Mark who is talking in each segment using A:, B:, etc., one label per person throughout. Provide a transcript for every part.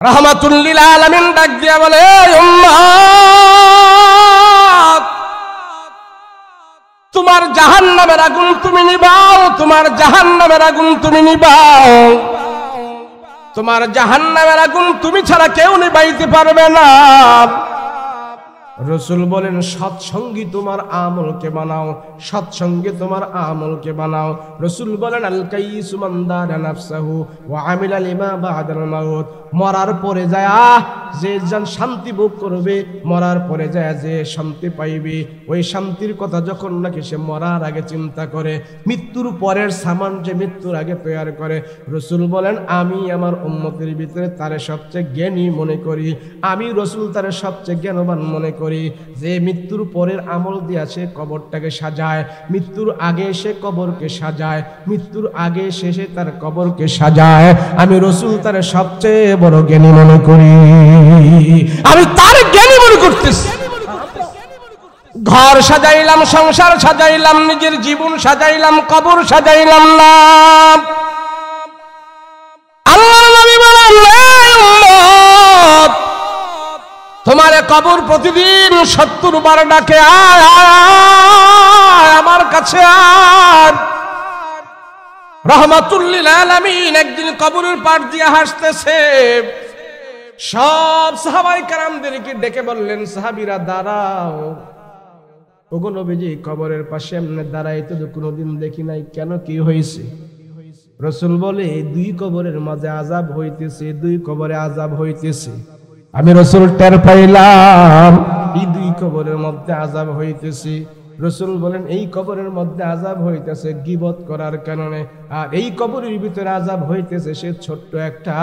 A: রাহমাতুল লিল আলামিন ডাক দিয়া বলে, উম্মত, তোমার জাহান্নামের আগুন তুমি নিবাও, তোমার জাহান্নামের আগুন তুমি নিবাও, তোমার জাহান্নামের আগুন তুমি ছাড়া কেউ নিবাইতে পারবে না। রাসূল বলেন, সৎসঙ্গী তোমার আমলকে বানাও, সৎসঙ্গে তোমার আমলকে বানাও। রাসূল বলেন, আল কাইসু মান দারা নাফসাহু ওয়া আমিলা লিমা বাদাল মাউত। মরার পরে যায় যে জন শান্তি ভোগ করবে, মরার পরে যায় যে শান্তি পাইবে, ওই শান্তির কথা যখন নাকি সে মরার আগে চিন্তা করে, মৃত্যুর পরের সামান যে মৃত্যুর আগে তৈরি করে। রাসূল বলেন, আমি আমার উম্মতের ভিতরে তারে সবচেয়ে জ্ঞানী মনে করি, আমি রাসূল তারে সবচেয়ে জ্ঞানবান মনে করি, যে মৃত্যুর পরের আমল দিয়া সে কবরটাকে সাজায়, মৃত্যুর আগে সে কবরকে সাজায়, মৃত্যুর আগে শেষে তার কবরকে সাজায়। আমি রাসূল তারে সবচেয়ে বড় জ্ঞানী মনে করি, আমি তার জ্ঞানী মনে করতেছি। ঘর সাজাইলাম, সংসার সাজাইলাম, নিজের জীবন সাজাইলাম, কবর সাজাইলাম না। আল্লাহর নবী বলেন, তোমারে কবর প্রতিদিন 70 বার ডাকে, আয় আমার কাছে আয়। রাহমাতুল লিল আলামিন একদিন কবরের পাশ দিয়ে হাসতেছে, সব সাহাবায়ে কেরামদেরকে ডেকে বললেন, সাহাবীরা দাঁড়াও। ওগো নবীজি, কবরের পাশে এমনি দাঁড়াইতে তো কোনোদিন দেখি নাই, কেন, কি হয়েছে? রাসূল বলে, দুই কবরের মাঝে আযাব হইতেছে, দুই কবরে আযাব হইতেছে। আমি রাসূল টের পাইলাম এই দুই কবরের মধ্যে আযাব হইতেছে। রাসূল বলেন, এই কবরের মধ্যে আযাব হইতেছে গীবত করার কারণে, আর এই কবরের ভিতরে আযাব হইতেছে সে ছোট্ট একটা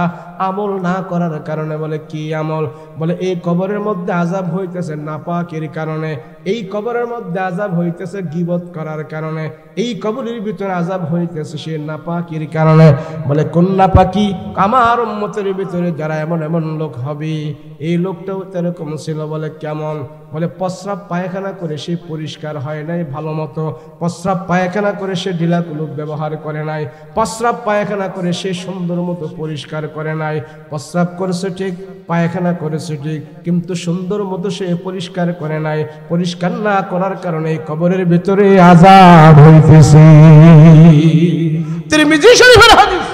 A: আমল না করার কারণে। বলে, কি আমল? বলে, এই কবরের মধ্যে আযাব হইতেছে নাপাকের কারণে, এই কবরের মধ্যে আযাব হইতেছে গীবত করার কারণে, এই কবরের ভিতরে আযাব হইতেছে সে নাপাকের কারণে। বলে, কোন নাপাকি? আমার উম্মতের ভিতরে যারা এমন এমন লোক হবে, এই লোকটাও এরকম ছিল। বলে, কেমন? বলে, প্রস্রাব পায়খানা করে সে পরিষ্কার হয় নাই ভালো মতো, প্রস্রাব পায়খানা করে সে ঢিলা কুলুপ ব্যবহার করে নাই, প্রস্রাব পায়খানা করে সে সুন্দর মতো পরিষ্কার করে নাই, প্রস্রাব করেছে ঠিক, পায়খানা করেছে ঠিক, কিন্তু সুন্দর মতো সে পরিষ্কার করে নাই। পরিষ্কার না করার কারণে কবরের ভিতরে আযাব হইতেছে। তিরমিজি শরীফের হাদিস।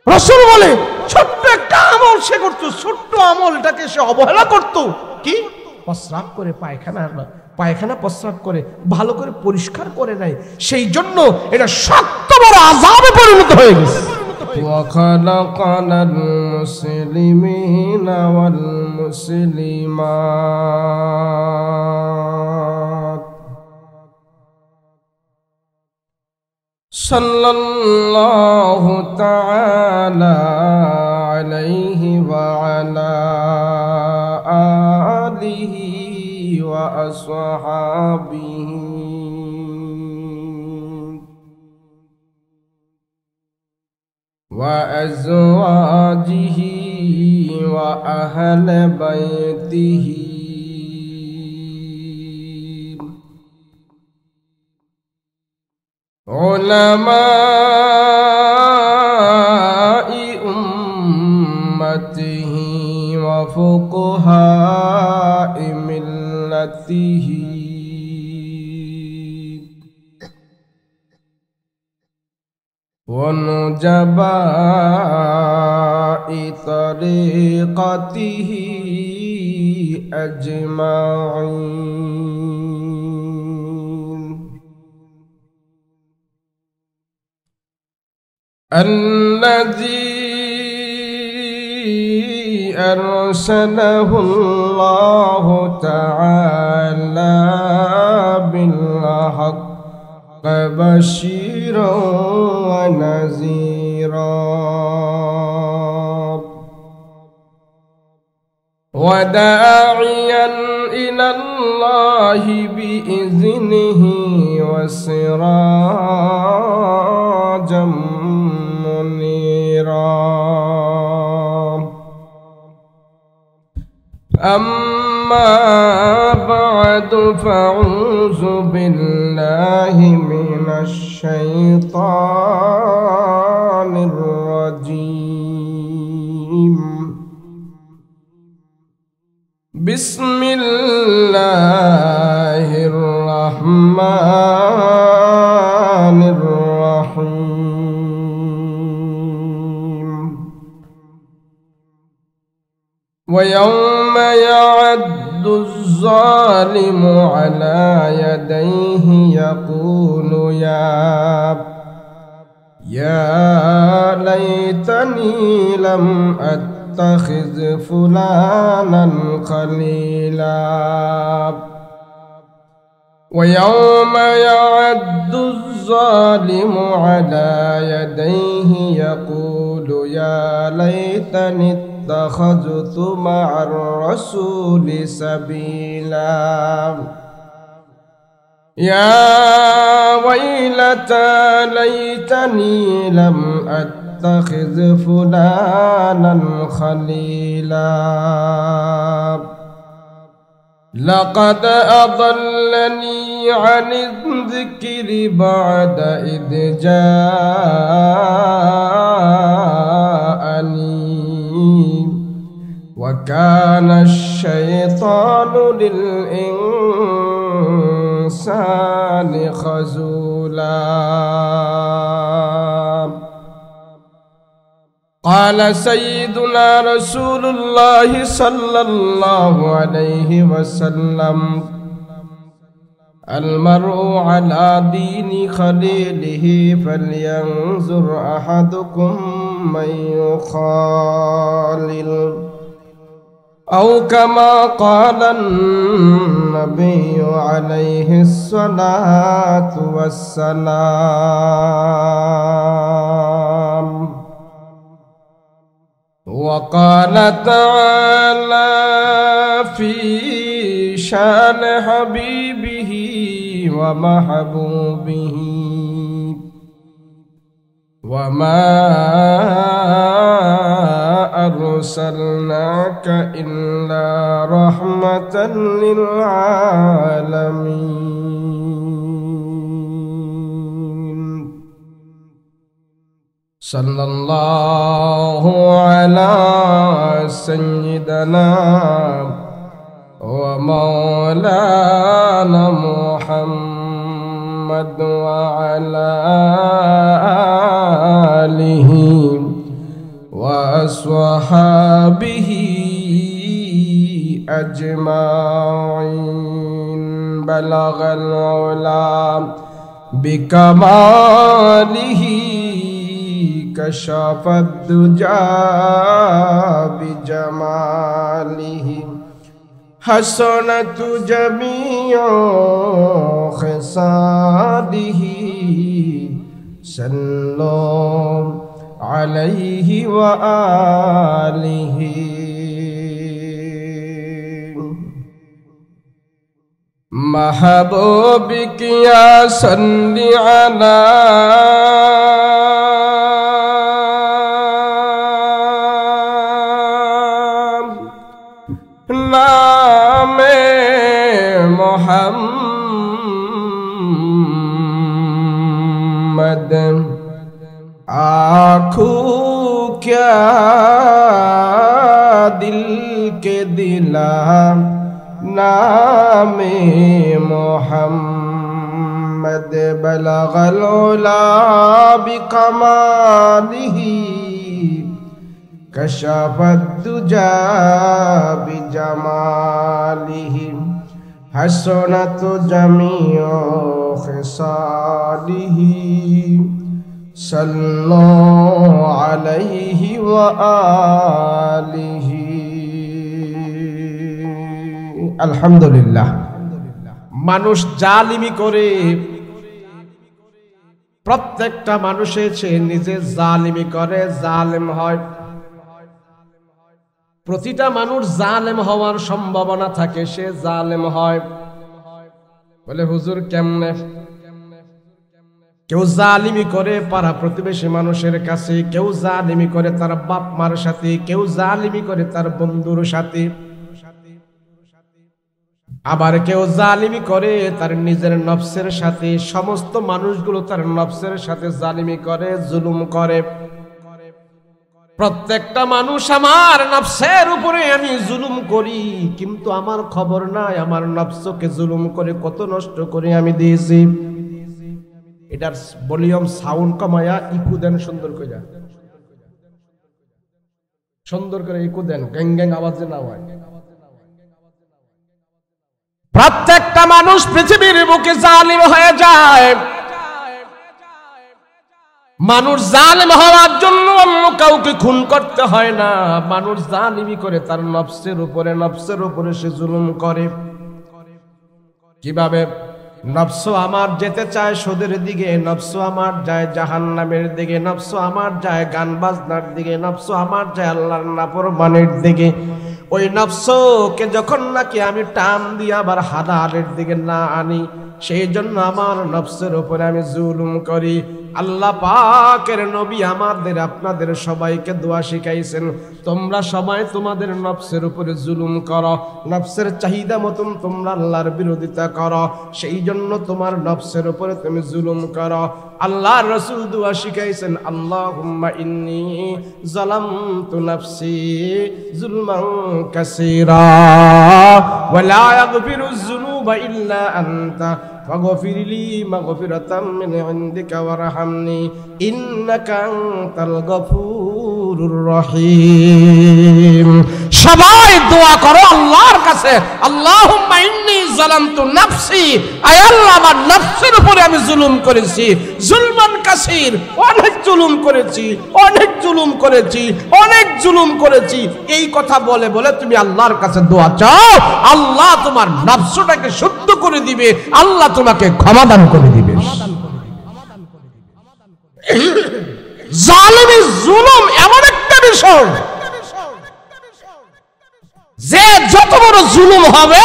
A: রাসূল বলে, ছোট্ট একটা আমল সে করতো, ছোট্ট আমলটাকে সে অবহেলা করত। কি? প্রস্রাব করে পায়খানা প্রস্রাব করে ভালো করে পরিষ্কার করে নাই, সেই জন্য এটা শক্ত বড় আযাবে পরিণত হয়ে গেছে। ওয়াখালাকানাল মুসলিমিনা ওয়াল মুসলিমাত সাল্লাল্লাহু তাআলা আলাইহি ওয়া আলা আলিহি ওয়া আসহাবিহি ওয়া আজওয়াজিহি ওয়া আহলি বাইতিহি উলামাই উম্মতিহি ওয়া ফুকাহাই মিল্লাতিহি ওয়া নুজাবাই তরিকাতিহি আজমাইন الذي أرسله الله تعالى بالحق بشيرا ونذيرا وداعيا إلى الله بإذنه وسراجا منيرا أما بعد فأعوذ بالله من الشيطان الرجيم بسم الله الرحمن الرحيم ويوم يعد الظالم على يديه يقول يا ليتني لم أتخذ فلانا خليلا ويوم يعد الظالم على يديه يقول يا ليتني اتخذت مع الرسول سبيلا يا ويلتى ليتني لم أتخذ فلانا خليلا لقد أضلني عن الذكر بعد إذ جاءني وكان الشيطان للإنسان خذولا قال سيدنا رسول الله صلى الله عليه وسلم المرء على دين خليله فلينظر أحدكم من يخالل أو كما قال النبي عليه الصلاة والسلام وقال تعالى في شان حبيبه ومحبوبه وما أرسلناك إلا رحمة للعالمين صلى الله على سيدنا ومولانا محمد وعلى آله وأصحابه أجمعين بلغ العلا بكماله كشف الدجى بجماله حسنت جميع خصاله صلوا عليه وآله محبوبك يا صل على नाम मोहम्मद आँखों क्या दिल के दिला नाम मोहम्मद बलगल उला बिकमालिही कशफत दुजा बिजमालिही हसनत जमीओ खिसालिही सल्लो अलैहि व आलिही। अल्हम्दुलिल्लाह। মানুষ জালিমি করে, প্রত্যেকটা মানুষের চেয়ে নিজে জালিমি করে, জালেম হয়। প্রতিটা মানুষ জালেম হওয়ার সম্ভাবনা থাকে, সে জালেম হয়। বলে হুজুর কেমনে? কেউ জালিমি করে পাড়া প্রতিবেশী মানুষের কাছে, কেউ জালিমি করে তার বাপ মার সাথে, কেউ জালিমি করে তার বন্ধুর সাথে, আবার কেউ জালিমি করে তার নিজের নফসের সাথে। সমস্ত মানুষগুলো তার নফসের সাথে জালিমি করে, জুলুম করে। প্রত্যেকটা মানুষ আমার নফসের উপরে আমি জুলুম করি, কিন্তু আমার খবর নাই আমার নফসকে জুলুম করে কত নষ্ট করে আমি দিয়েছি। এটার ভলিউম সাউন্ড কমায়া ইকো দেন, সুন্দর করে ইকো দেন, গ্যাং গ্যাং আওয়াজে না হয়। প্রত্যেকটা মানুষ পৃথিবীর বুকে জালিম হয়ে যায়। মানুষ জালিম হওয়ার জন্য অন্য কাউকে খুন করতে হয় না, মানুষ জালিমি করে তার নফসের উপরে সে জুলুম করে। কিভাবে? নফস আমার যেতে চায় সুদের দিকে, নফস আমার যায় জাহান্নামের দিকে, নফস আমার যায় গান বাজনার দিকে, নফস আমার যায় আল্লাহর নাফরমানির দিকে। ওই নফসকে যখন নাকি আমি টান দিয়ে আবার হালালের দিকে না আনি, সেই জন্য আমার নফসের উপরে আমি জুলুম করি। আল্লাহ পাকের নবী আমাদের আপনাদের সবাইকে দোয়া শিখাইছেন, তোমরা সবাই তোমাদের নফসের উপরে জুলুম করো, নফসের চাহিদা মতন তোমরা আল্লাহর বিরোধিতা করো, সেই জন্য তোমার নফসের উপরে তুমি জুলুম করো। আল্লাহর রাসূল দোয়া শিখাইছেন, আল্লাহুম্মা ইন্নী যালামতু নাফসি যুলমান কাসীরা ওয়া লা ইয়াগফিরুয যুনুবা ইল্লা আনতা ফাগফির লি মাগফিরাতাম মিন ইনদিকা ওয়ারহামনি ইন্নাকা আনতাল গফুরুর রহিম। সবাই দোয়া করো আল্লাহর কাছে, আল্লাহুম্মা ইন্নী যালামতু নাফসি, আয় আল্লাহ আমার নফসের উপরে আমি জুলুম করেছি, জুলমান কাসীর, অনেক জুলুম করেছি, অনেক জুলুম করেছি, অনেক জুলুম করেছি। এই কথা বলে বলে তুমি আল্লাহর কাছে দোয়া চাও, আল্লাহ তোমার নফসটাকে শুদ্ধ করে দিবে, আল্লাহ তোমাকে ক্ষমা দান করে দিবে। জালিমি জুলুম এমন একটা বিষয় যে যত বড় জুলুম হবে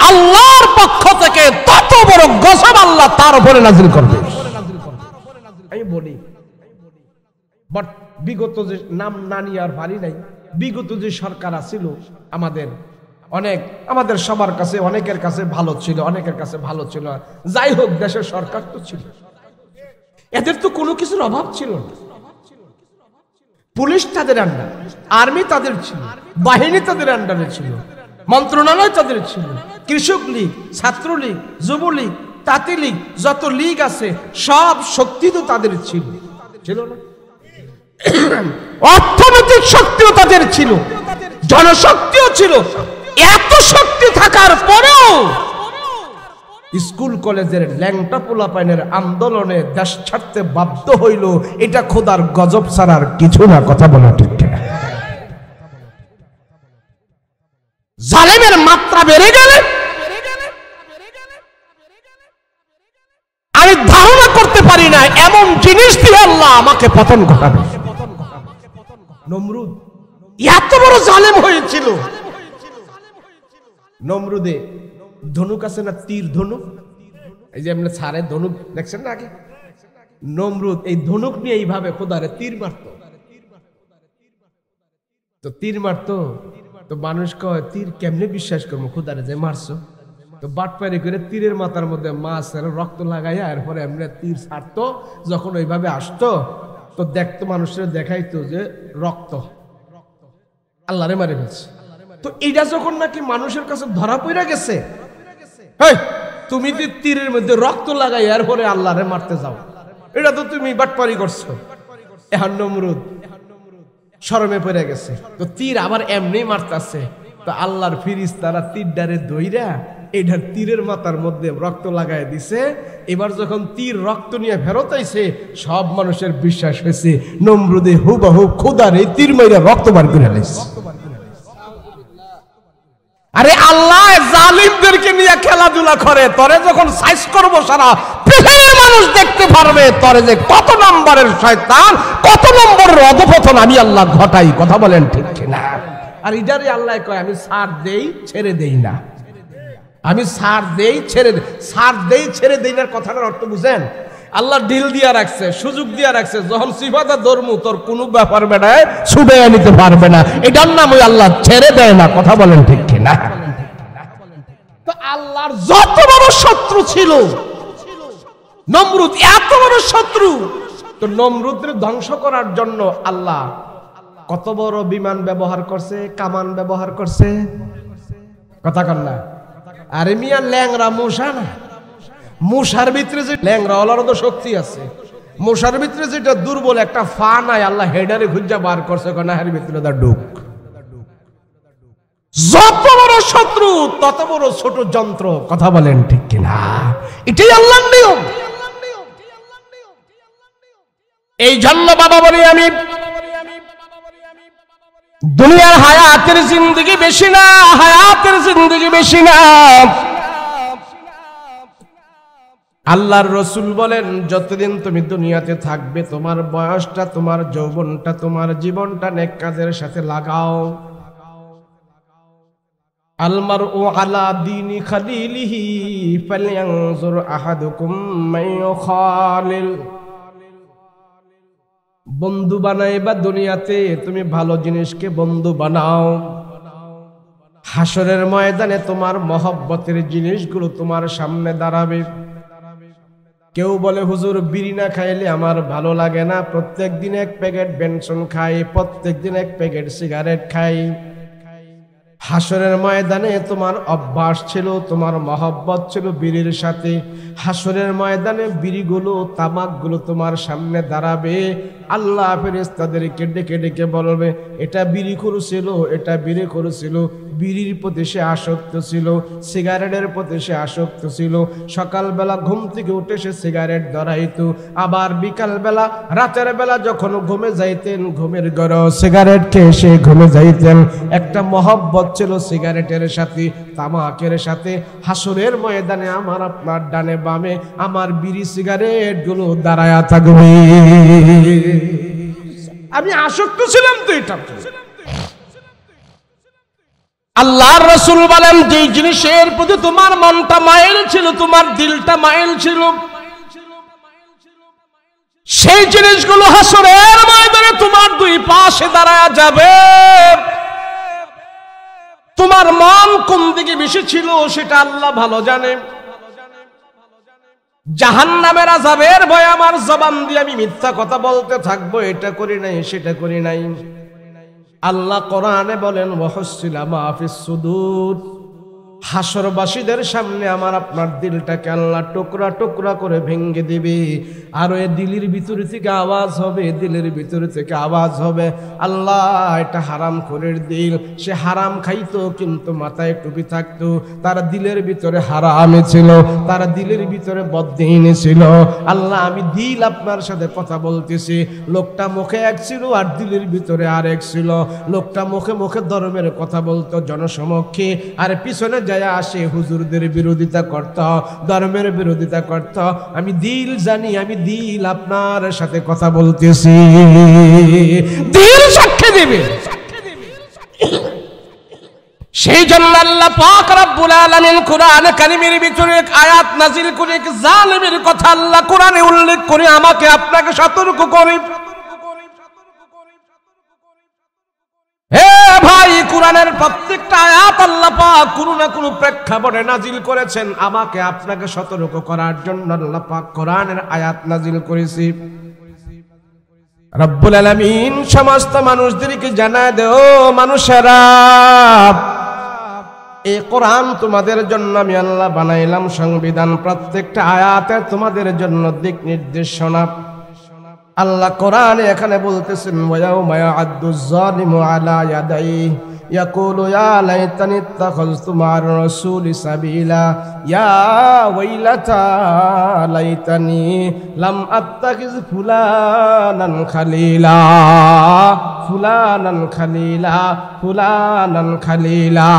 A: আল্লাহর পক্ষ থেকে তত বড় গজব আল্লাহ তার উপরে নাযিল করবে। আমি বলি, বাট বিগত যে নাম নানি আর পারি নাই, বিগত যে সরকার আছিল আমাদের সবার কাছে, অনেকের কাছে ভালো ছিল, অনেকের কাছে ভালো ছিল। যাই হোক, দেশের সরকার তো ছিল, এদের তো কোনো কিছুর অভাব ছিল না। পুলিশ তাদের আন্ডার, আর্মি তাদের ছিল, বাহিনী তাদের আন্ডারে ছিল, মন্ত্রণালয় তাদের ছিল, কৃষক লীগ, ছাত্রলীগ, যুবলীগ, তাঁতি লীগ, যত লীগ আছে সব শক্তি তো তাদের ছিল না? অর্থনৈতিক শক্তিও তাদের ছিল, জনশক্তিও ছিল। এত শক্তি থাকার পরেও স্কুল কলেজের ল্যাংটা পোলাপাইনের আন্দোলনে দেশ ছাড়তে বাধ্য হইল, এটা খোদার গজব ছাড়ার কিছু না। কথা বলা ঠিক না? জালেমের মাত্রা বেড়ে গেলে আমি ধারণা করতে পারি না এমন জিনিস দিয়ে আল্লাহ আমাকে পতন ঘটাবে। নমরুদ এত বড় জালেম হয়েছিল। নমরুদে ধনুক আছে না, তীর ধনুক, এই যে এমনি ছাড়ে ধনুক, দেখছেন না আগে? নমরুদ এই ধনুক নিয়ে এইভাবে খোদারে তীর মারত। তো তীর মারতো, তো মানুষ কয় তীর কেমনে বিশ্বাস করবো, খোদারে যে মারছো। তো বাটপারি করে তীরের মাথার মধ্যে মাছের রক্ত লাগাইয়া এরপরে এমনি তীর ছাড়তো। যখন ওইভাবে আসতো তো দেখতো, মানুষের দেখাইতো যে রক্ত, আল্লাহরে মারে ফেলছে। তো এইটা যখন নাকি মানুষের কাছে ধরা পড়ে গেছে, তুমি যে তীরের মধ্যে রক্ত লাগাই এরপরে আল্লাহরে মারতে যাও, এটা তো তুমি বাটপারি করছো। এখন নমরুদ শরমে পড়ে গেছে, তো তীর আবার এমনি মারতেছে। তো আল্লাহর ফিরিস্তারা তীরডারে ধইরা এইটার তীরের মাথার মধ্যে রক্ত লাগাই দিছে। এবার যখন তীর রক্ত নিয়ে ফেরত আইছে, সব মানুষের বিশ্বাস হয়েছে নমরুদে হুবহু খোদারে তীর মাইরা রক্ত বার করে আইছে। আরে আল্লাহ জালিমদেরকে নিয়ে খেলাধুলা করে, তরে যখন সাইজ করবো সারা পৃথিবীর মানুষ দেখতে পারবে তরে যে কত নম্বরের শয়তান, কত নম্বরের অধপতন আমি আল্লাহ ঘটাই। কথা বলেন ঠিক কিনা? আর ইদারে আল্লাহ কয় আমি ছাড় দেই ছেড়ে দেই না, আমি ছাড় দেই ছেড়ে দেই। ছাড় দেই ছেড়ে দেই না কথাটার অর্থ বুঝেন? আল্লাহ ডিল দিয়া রাখছে, সুযোগ দিয়া রাখছে, যখন সিফাতা ধর্ম তোর কোনো ব্যাপার বেড়ায় ছুটে নিতে পারবে না, এটার নাম ওই আল্লাহ ছেড়ে দেয় না। কথা বলেন ঠিক কিনা? তো আল্লাহর যত বড় শত্রু ছিল নমরুদ, এত বড় শত্রু, তো নমরুদের ধ্বংস করার জন্য আল্লাহ কত বড় বিমান ব্যবহার করছে, কামান ব্যবহার করছে, কথা কন না। আরে মিয়া ল্যাংরা মশা না, মশার ভিতরে যে ল্যাংরা ওলারও তো শক্তি আছে, মশার ভিতরে যেটা দুর্বল একটা ফা নাই, আল্লাহ হেডারে খুঁজা বার করছে, না এর ভিতরে তার ঢুক। যত বড় শত্রু তত বড় ছোট যন্ত্র, কথা বলেন ঠিক কিনা? এটাই আল্লাহর নিয়ম। এই জন্য বাবা বলি আমি, দুনিয়ার হায়াতের জিন্দেগি বেশি না, হায়াতের জিন্দেগি বেশি না। আল্লাহর রসুল বলেন, যতদিন তুমি দুনিয়াতে থাকবে তোমার বয়সটা, তোমার যৌবনটা, তোমার জীবনটা নেক কাজের সাথে লাগাও। আলমারউ আলা দীনি খালিলিহি ফালয়ানজুর আহাদুকুম মান ইউখালিল। বন্ধু বানাইবা দুনিয়াতে, তুমি ভালো জিনিসকে বন্ধু বানাও। হাসরের ময়দানে তোমার মহব্বতের জিনিসগুলো তোমার সামনে দাঁড়াবে। কেউ বলে হুজুর বিড়ি না খাইলে আমার ভালো লাগে না, প্রত্যেক দিন এক প্যাকেট বেনসন খাই, প্রত্যেক দিন এক প্যাকেট সিগারেট খাই। হাসরের ময়দানে তোমার অভ্যাস ছিল, তোমার মহব্বত ছিল বিড়ির সাথে। হাসরের ময়দানে বিড়িগুলো, তামাকগুলো তোমার সামনে দাঁড়াবে। আল্লাহ ফেরেশতাদেরকে ডেকে ডেকে বলবে, এটা বিড়ি করেছিল, এটা বিড়ি করেছিল। বিড়ির প্রতি সে আসক্ত ছিল, সিগারেটের প্রতি সে আসক্ত ছিল। সকালবেলা ঘুম থেকে উঠে সে সিগারেট ধরাইতো, আবার বিকালবেলা রাতের বেলা যখন ঘুমে যাইতেন, ঘুমের ঘরেও সিগারেট খেয়ে সে ঘুমে যাইতেন। একটা মহব্বত ছিল সিগারেটের সাথে, তামাকের সাথে। হাসরের ময়দানে আমার আপনার ডানে বামে আমার বিড়ি সিগারেট গুলো দাঁড়ায়া থাকবে। আমি আসক্ত ছিলাম তো এটা। আল্লাহর রাসূল বলেন, যে জিনিসের প্রতি তোমার মনটা মাইল ছিল, তোমার দিলটা মাইল ছিল, সেই জিনিসগুলো হাসরের ময়দানে তোমার দুই পাশে দাঁড়ায়া যাবে। তোমার মন কোন দিকে বেশি ছিল সেটা আল্লাহ ভালো জানে। জাহান্নামের আযাবের ভয় আমার জবান দিয়ে আমি মিথ্যা কথা বলতে থাকবো, এটা করি নাই, সেটা করি নাই। আল্লাহ কোরআনে বলেন, ওয়াহসিলা মা ফিস সুদূর। হাসরবাসীদের সামনে আমার আপনার দিলটাকে আল্লাহ টুকরা টুকরা করে ভেঙে দিবে। আর ওই দিলের ভিতর থেকে আওয়াজ হবে, দিলের ভিতর থেকে আওয়াজ হবে, আল্লাহ এটা হারাম খোরের দিল। সে হারাম খাইতো কিন্তু মাথায় টুপি থাকতো, তার দিলের ভিতরে হারামে ছিল, তার দিলের ভিতরে বদ্দিনী ছিল। আল্লাহ আমি দিল আপনার সাথে কথা বলতেছি, লোকটা মুখে এক ছিল আর দিলের ভিতরে আরেক ছিল। লোকটা মুখে মুখে ধর্মের কথা বলতো জনসমক্ষে, আর পিছনে যায় আসে হুজুরদের বিরোধিতা করত, ধর্মের বিরোধিতা করত। আমি দিল জানি, আমি দিল আপনার সাথে কথা বলতেছি, দিল সাক্ষী দিবে। সেই জন্য আল্লাহ পাক রব্বুল আলামিন কোরআনে কারীমের ভিতরে এক আয়াত নাজিল করে এক জালিমের কথা আল্লাহ কোরআনে উল্লেখ করে আমাকে আপনাকে সতর্ক করে। হে ভাই, কোরআনের প্রত্যেকটা আয়াত আল্লাহ পাক কোনো না কোনো প্রেক্ষাপটে নাজিল করেছেন আমাকে আপনাকে সতর্ক করার জন্য। আল্লাহ পাক কোরআনের আয়াত নাজিল করেছে। রব্বুল আলামিন সমস্ত মানুষদেরকে জানায় দেও, মানুষেরা এই কোরআন তোমাদের জন্য আমি আল্লাহ বানাইলাম সংবিধান। প্রত্যেকটা আয়াতে তোমাদের জন্য দিক নির্দেশনা। আল্লাহ কোরআনে এখানে বলতেছেন, ওয়ায়াউমা ইয়া'আদ্দুয যালিমু আলা ইয়াদাইহি ইয়াকুলু ইয়া লাইতানি ইত্তাখাযতু মা'আর রাসূলি সাবিলা ইয়া ওয়াইলাতা লাইতানি লাম আত্তাখিয ফুলানান খালিলা ফুলানান খালিলা ফুলানান খালিলা।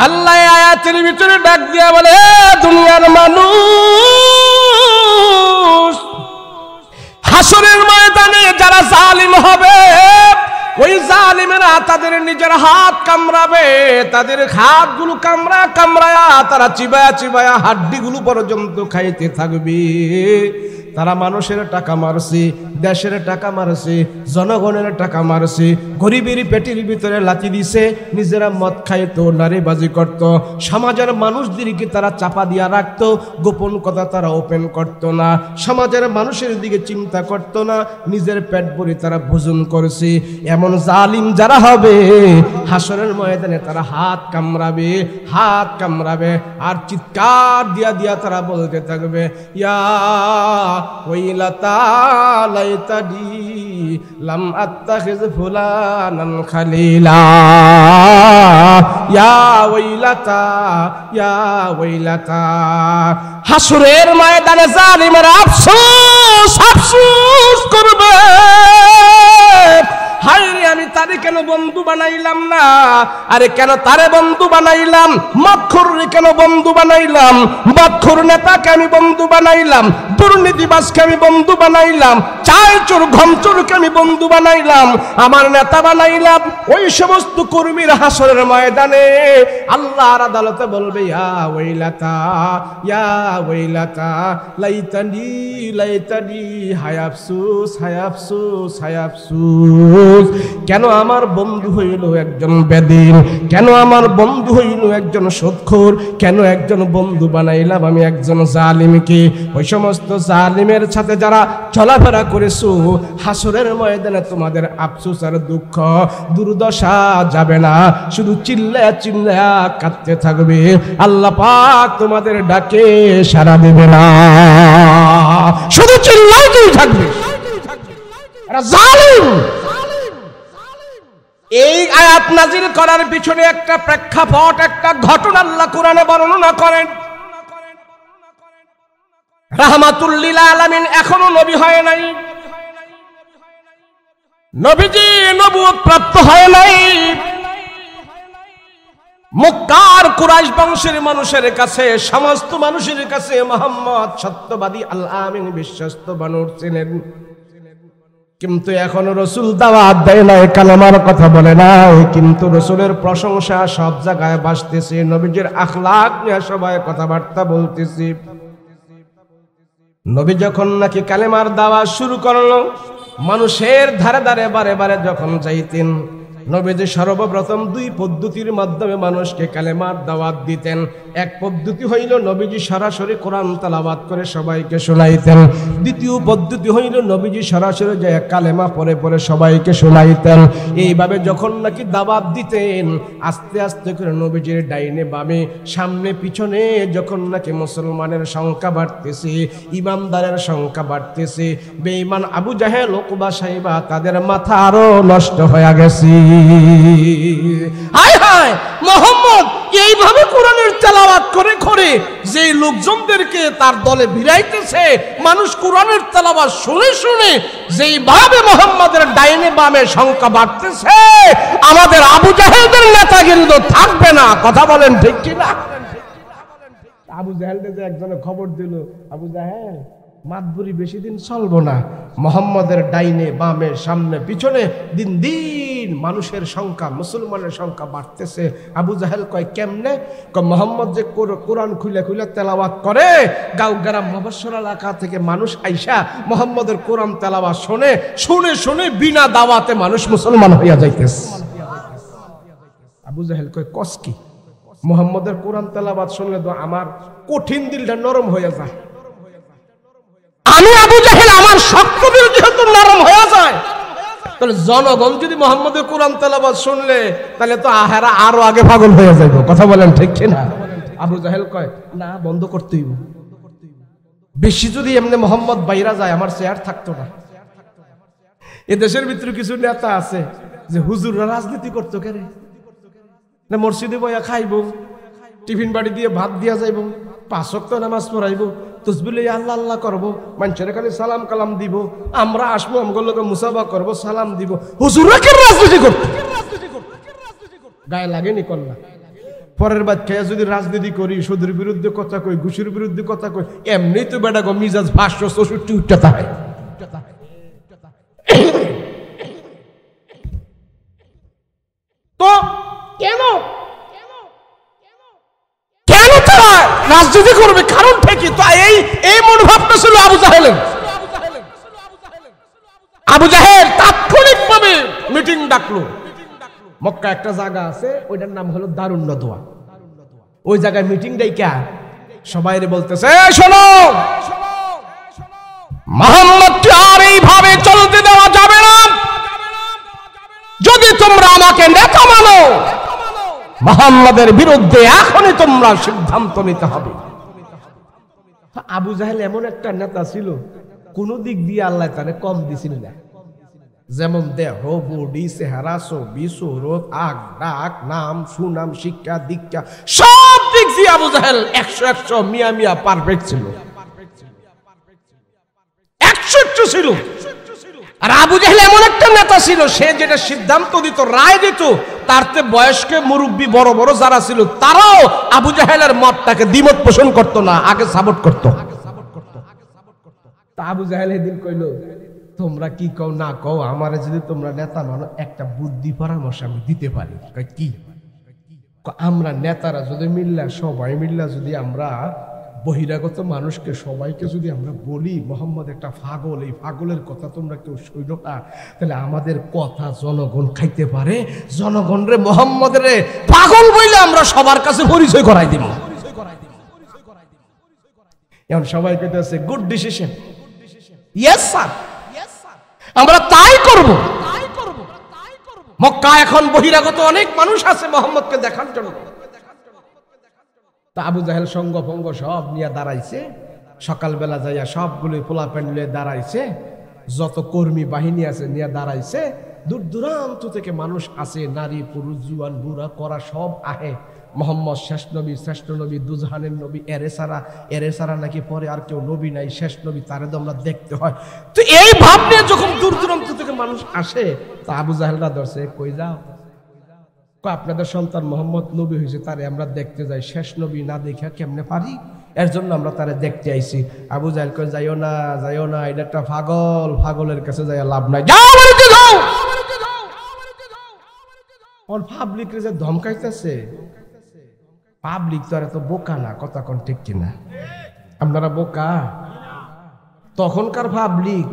A: আল্লাহ আয়াতের ভিতরে ডাক দিয়া বলে, দুনিয়ার মানুষ, হাসরের ময়দানে যারা জালিম হবে, ওই জালিমেরা তাদের নিজের হাত কামড়াবে, তাদের হাতগুলো কামড়ায়া তারা চিবায়া চিবায়া হাড্ডিগুলো পর্যন্ত খাইতে থাকবে। তারা মানুষের টাকা মারছে, দেশের টাকা মারছে, জনগণের টাকা মারছে, গরিবের পেটের ভিতরে লাথি দিছে, নিজেরা মদ খাইতো, নারীবাজি করত, সমাজের মানুষদেরকে তারা চাপা দিয়া রাখতো, গোপন কথা তারা ওপেন করত না, সমাজের মানুষের দিকে চিন্তা করত না, নিজের পেট ভরে তারা ভোজন করছে। এমন জালিম যারা হবে হাসরের ময়দানে তারা হাত কামড়াবে, হাত কামড়াবে আর চিৎকার দিয়া দিয়া তারা বলতে থাকবে, ইয়া ওয়াইলাতা লাইতানি লাম আত্তাখিজ ফুলানান খালিলা, ইয়া ওয়াইলাতা, ইয়া ওয়াইলাতা। হাসরের ময়দানে জালিমেরা আফসোস আফসোস করবে, হায় রে আমি তারে কেন বন্ধু বানাইলাম না, আরে কেন তারে বন্ধু বানাইলাম, মদখোর রে কেন বন্ধু বানাইলাম, মদখোর নেতাকে আমি বন্ধু বানাইলাম, দুর্নীতিবাজকে আমি বন্ধু বানাইলাম, চাল চোর ঘম চোরকে আমি বন্ধু বানাইলাম, আমার নেতা বানাইলাম। ওই সমস্ত কর্মীর হাসরের ময়দানে আল্লাহর আদালতে বলবে, ইয়া ওয়াইলাতা, ইয়া ওয়াইলাতা লাইতানি লাইতানি, হায় আফসোস হায় আফসোস হায় আফসোস। কেন আমার বন্ধু হইল একজন বেদিন, কেন আমার বন্ধু হইল একজন সুদখোর, কেন একজন বন্ধু বানাইলাম আমি একজন জালিমকে। ওই সমস্ত জালিমের সাথে যারা চলাফেরা করেছো, হাসরের ময়দানে তোমাদের আফসোস আর দুঃখ দুর্দশা যাবে না, শুধু চিল্লা চিল্লা কাঁদতে থাকবে, আল্লাহ পাক তোমাদের ডাকে সাড়া দেবে না, শুধু চিল্লাতেই থাকবে। জালিম। এই আয়াত নাজিল করার পিছনে একটা প্রেক্ষাপট, একটা ঘটনা আল্লাহ কোরআনে বর্ণনা করেন। রাহমাতুল লিল আলামিন এখনো নবী হয় নাই, নবীজি নবুয়ত প্রাপ্ত হয় নাই। মক্কার কুরাইশ বংশের মানুষের কাছে, সমস্ত মানুষের কাছে মুহাম্মদ সত্যবাদী আল আমিন বিশ্বস্ত বানর ছিলেন। কিন্তু এখনো রসুল দাওয়াত দেয় নাই, কালেমার কথা বলে নাই, কিন্তু রসুলের প্রশংসা সব জায়গায় বাসতেছে, নবীজির আখলাক নিয়ে সবাই কথাবার্তা বলতেছে। নবী যখন নাকি কালেমার দাওয়াত শুরু করলো, মানুষের ধারে ধারে বারে বারে যখন যাইতেন, নবীজি সর্বপ্রথম দুই পদ্ধতির মাধ্যমে মানুষকে কালেমার দাওয়াত দিতেন। এক পদ্ধতি হইল নবীজি সরাসরি কোরআন তেলাওয়াত করে সবাইকে শোনাইতেন। দ্বিতীয় পদ্ধতি হইল নবীজি সরাসরি যে কালেমা পড়ে পড়ে সবাইকে শোনাইতেন। এইভাবে যখন নাকি দাওয়াত দিতেন, আস্তে আস্তে করে নবীজির ডাইনে বামে সামনে পিছনে যখন নাকি মুসলমানের সংখ্যা বাড়তেছে, ইমানদারের সংখ্যা বাড়তেছে, বেঈমান আবু জাহেল উকবা সাইবা তাদের মাথা আরো নষ্ট হয়ে গেছে। হায় হায়, মুহাম্মদ এইভাবে কোরআনের তেলাওয়াত করে করে যে লোকজনদেরকে তার দলে ভিড়াইতেছে, মানুষ কোরআনের তেলাওয়াত শুনে শুনে যেইভাবে মুহাম্মাদের ডাইনে বামে সংখ্যা বাড়তেছে, আমাদের আবু জাহেলদের নেতাগিরি তো থাকবে না। কথা বলেন ঠিক কি না? আবু জাহেলকে যে একজনে খবর দিল, আবু জাহেল মাতবুরি বেশি দিন চলবো না, মুহাম্মাদের ডাইনে বামে সামনে পিছনে দিন দিন মানুষের সংখ্যা, মুসলমানের সংখ্যা বাড়তেছে। আবু জাহেল কয় কেমনে? কয় মুহাম্মদ যে কোরআন খুলে খুলে তেলাওয়াত করে, গাঁও গ্রাম মফস্বল এলাকা থেকে মানুষ আইসা মুহাম্মদের কোরআন তেলাওয়াত শুনে শুনে শুনে বিনা দাওয়াতে মানুষ মুসলমান হইয়া যাইতেছে। আবু জাহেল কয় কস কি? মুহাম্মদের কোরআন তেলাওয়াত শুনলে তো আমার কঠিন দিলটা নরম হয়ে যায়, আমি আবু জাহেল আমার শক্ত দিল যেহেতু নরম হয়ে যায়, তাহলে জনগণ যদি মুহাম্মদের কোরআন তেলাওয়াত শুনলে তাহলে তো আহারা আরো আগে পাগল হয়ে যাবে। কথা বলেন ঠিক কিনা? আবু জাহেল কয় না, বন্ধ করতেই, বেশি যদি এমনি মুহাম্মদ বাইরা যায় আমার চেয়ার থাকতো না। এ দেশের ভিতরে কিছু নেতা আছে যে হুজুররা রাজনীতি করতো কেন না, মসজিদে বইয়া খাইব, টিফিন বাড়ি দিয়ে ভাত দিয়া যাইব, 5 ওয়াক্ত নামাজ পড়াইব, তসবিহ আল্লাহ আল্লাহ করবো, মানুষের খালি সালাম কালাম দিব, আমরা আসবো আমগোর লোকে মুসাফা করবো, সালাম দিব। হুজুররা কেন রাজনীতি করতো? গায়ে লাগেনি কল্লা। পরের বাদ খেয়ে যদি রাজনীতি করি, সুদের বিরুদ্ধে কথা কই, ঘুষের বিরুদ্ধে কথা কই, এমনি তো বেটা গো মিজাজ 564 উচ্চতা হয়। তো কেন কেন তারা রাজনীতি করবে? কারণ ঠিকই তো এই মনোভাবটা ছিল আবু জাহেলের। আবু জাহেল তাৎক্ষণিকভাবে মিটিং ডাকলো। মক্কা একটা জায়গা আছে, ওইটার নাম হলো দারুন নদওয়া। ওই জায়গায় মিটিং ডাইকা সবাইরে বলতেছে, শোনো, মুহাম্মদকে আর এইভাবে চলতে দেওয়া যাবে না। যদি তোমরা আমাকে নেতা মানো, মুহাম্মদের বিরুদ্ধে এখনই তোমরা সিদ্ধান্ত নিতে হবে। আবু জাহেল এমন একটা নেতা ছিল, কোন দিক দিয়ে আল্লাহ তারে কম দিছিল না। যেমন দেহ, বডি, চেহারা, ছবি, সুরত, আগ ডাক, নাম, সুনাম, শিক্ষা, দীক্ষা, সব দিক দিয়ে আবু জাহেল 100 মিয়া মিয়া পারফেক্ট ছিল, 100 ছিল। আর আবু জাহেল এমন একটা নেতা ছিল, সে যেটা সিদ্ধান্ত দিত, রায় দিত, তারতে বয়স্ক মুরব্বী বড় বড় যারা ছিল তারাও আবু জাহেলের মতটাকে দ্বিমত পোষণ করতো না, আগে সাপোর্ট করতো। তা আবু জাহেল এদিন কইল, তোমরা কি কও না কও, আমারে যদি তোমরা নেতা মানো, একটা বুদ্ধি পরামর্শ আমি দিতে পারি। কি? আমরা নেতারা যদি মিল্লা, সবাই মিল্লা যদি আমরা বহিরাগত মানুষকে সবাইকে যদি আমরা বলি মোহাম্মদ একটা পাগল, এই পাগলের কথা তোমরা কেউ শুইল না, তাহলে আমাদের কথা জনগণ খাইতে পারে। জনগণ রে মোহাম্মদ রে পাগল বইলে আমরা সবার কাছে পরিচয় করাই দিব। এখন সবাই কইতেছে গুড ডিসিশন, ইয়েস স্যার, আমরা তাই করব। মক্কা এখন বহিরাগত অনেক মানুষ আছে মোহাম্মদকে দেখার জন্য। তা আবু জাহেল সঙ্গ ভঙ্গ সব নিয়ে দাঁড়াইছে, সকালবেলা যাইয়া সবগুলো পোলা প্যান্ডলে দাঁড়াইছে, যত কর্মী বাহিনী আছে নিয়ে দাঁড়াইছে। দূর দূরান্ত থেকে মানুষ আসে, নারী পুরুষ জুয়ান বুড়া করা সব আহে। মোহাম্মদ শেষ নবী, শ্রেষ্ঠ নবী, দুজাহানের নবী, এরে সারা নাকি পরে আর কেউ নবী নাই, শেষ নবী, তারে তো আমরা দেখতে হয়। তো এই ভাব নিয়ে যখন দূর দূরান্ত থেকে মানুষ আসে, তা আবু জাহেলরা ধরছে, কই যাও? আপনাদের সন্তান মোহাম্মদ নবী হয়েছে, তারে আমরা দেখতে যাই, শেষ নবী না দেখা কেমনে পারি? এর জন্য আমরা তারে দেখতে আইছি। আবু জাহেল কই, যাইও না, যাইও না, এটা একটা পাগল, পাগলের কাছে যাইয়া লাভ নাই, যাও বাড়িতে যাও। ওর পাবলিক রে যে ধমকাইতেছে, পাবলিক তো আর এত বোকা না, কথা কোন ঠিক কিনা? আপনারা বোকা? তখনকার পাবলিক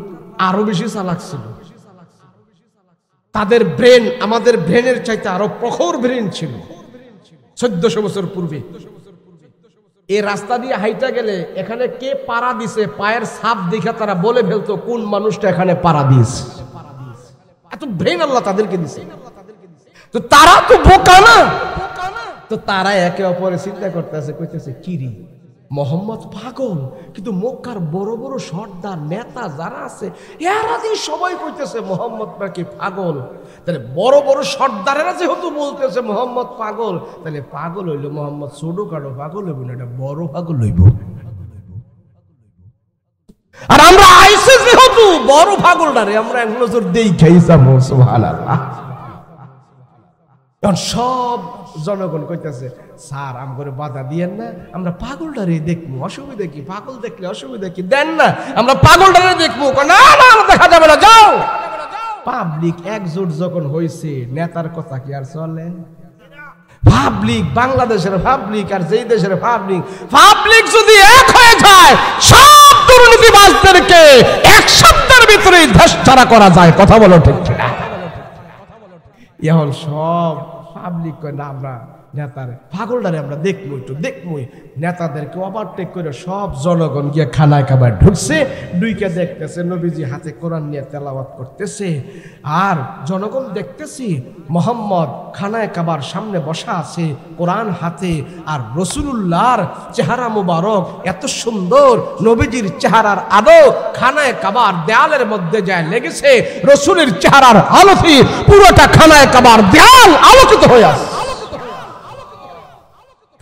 A: আরো বেশি চালাক ছিল, তাদের ব্রেন আমাদের ব্রেনের চাইতে আরো প্রখর ব্রেন ছিল। 1400 বছর পূর্বে এই রাস্তা দিয়ে হাইটা গেলে এখানে কে পাড়া দিছে, পায়ের ছাপ দেখে তারা বলে ফেলতো কোন মানুষটা এখানে পাড়া দিয়েছে। এত ব্রেন আল্লাহ তাদেরকে দিছে। তো তারা তো বোকা না, তো তারা একে অপরে চিন্তা করতেছে, কইতেছে কিরি মোহাম্মদ পাগল, কিন্তু মক্কার বড় বড় সর্দার নেতা যারা আছে এরা দিয়ে সবাই কইতেছে মোহাম্মদ নাকি পাগল। তাহলে বড় বড় সর্দারেরা যেহেতু বলতেছে মোহাম্মদ পাগল, তাহলে পাগল হইলো মোহাম্মদ ছোটো কাটো পাগল হইব না, এটা বড় পাগল হইব। আর আমরা আইসে যেহেতু বড় পাগলটারে আমরা এক নজর দেই খাইছাম। সুবহানাল্লাহ। এখন সব জনগণ কইতেছে, স্যার আম করে বাধা দিয়েন না, আমরা পাগলটারে দেখবো, অসুবিধা কি? পাগল দেখলে অসুবিধা কি? দেন না, আমরা পাগলটারে দেখবো। না না, দেখা যাবে না, যাও। পাবলিক একজোট যখন হয়েছে, নেতার কথা কি আর চলে? পাবলিক, বাংলাদেশের পাবলিক আর যেই দেশের পাবলিক যদি এক হয়ে যায়, সব দুর্নীতিবাজদেরকে এক সপ্তাহের ভিতরেই দেশ ছাড়া করা যায়। কথা বলো ঠিক কিনা? এখন সব পাবলিক কয় না, আমরা নেতারে পাগলটারে আমরা দেখবো, একটু দেখবোই। নেতাদেরকে ওভারটেক করে সব জনগণ গিয়ে খানায় খাবার ঢুকছে, ডুইকে দেখতেছে নবীজি হাতে কোরআন নিয়ে তেলাওয়াত করতেছে। আর জনগণ দেখতেছি মোহাম্মদ খানায় কাবার সামনে বসা আছে কোরআন হাতে, আর রসুলুল্লাহর চেহারা মুবারক এত সুন্দর, নবীজির চেহারার আলো খানায় কাবার দেয়ালের মধ্যে যায় লেগেছে। রসুলের চেহারার আলোতে পুরোটা খানায় কাবার দেয়াল আলোকিত হয়ে আছে।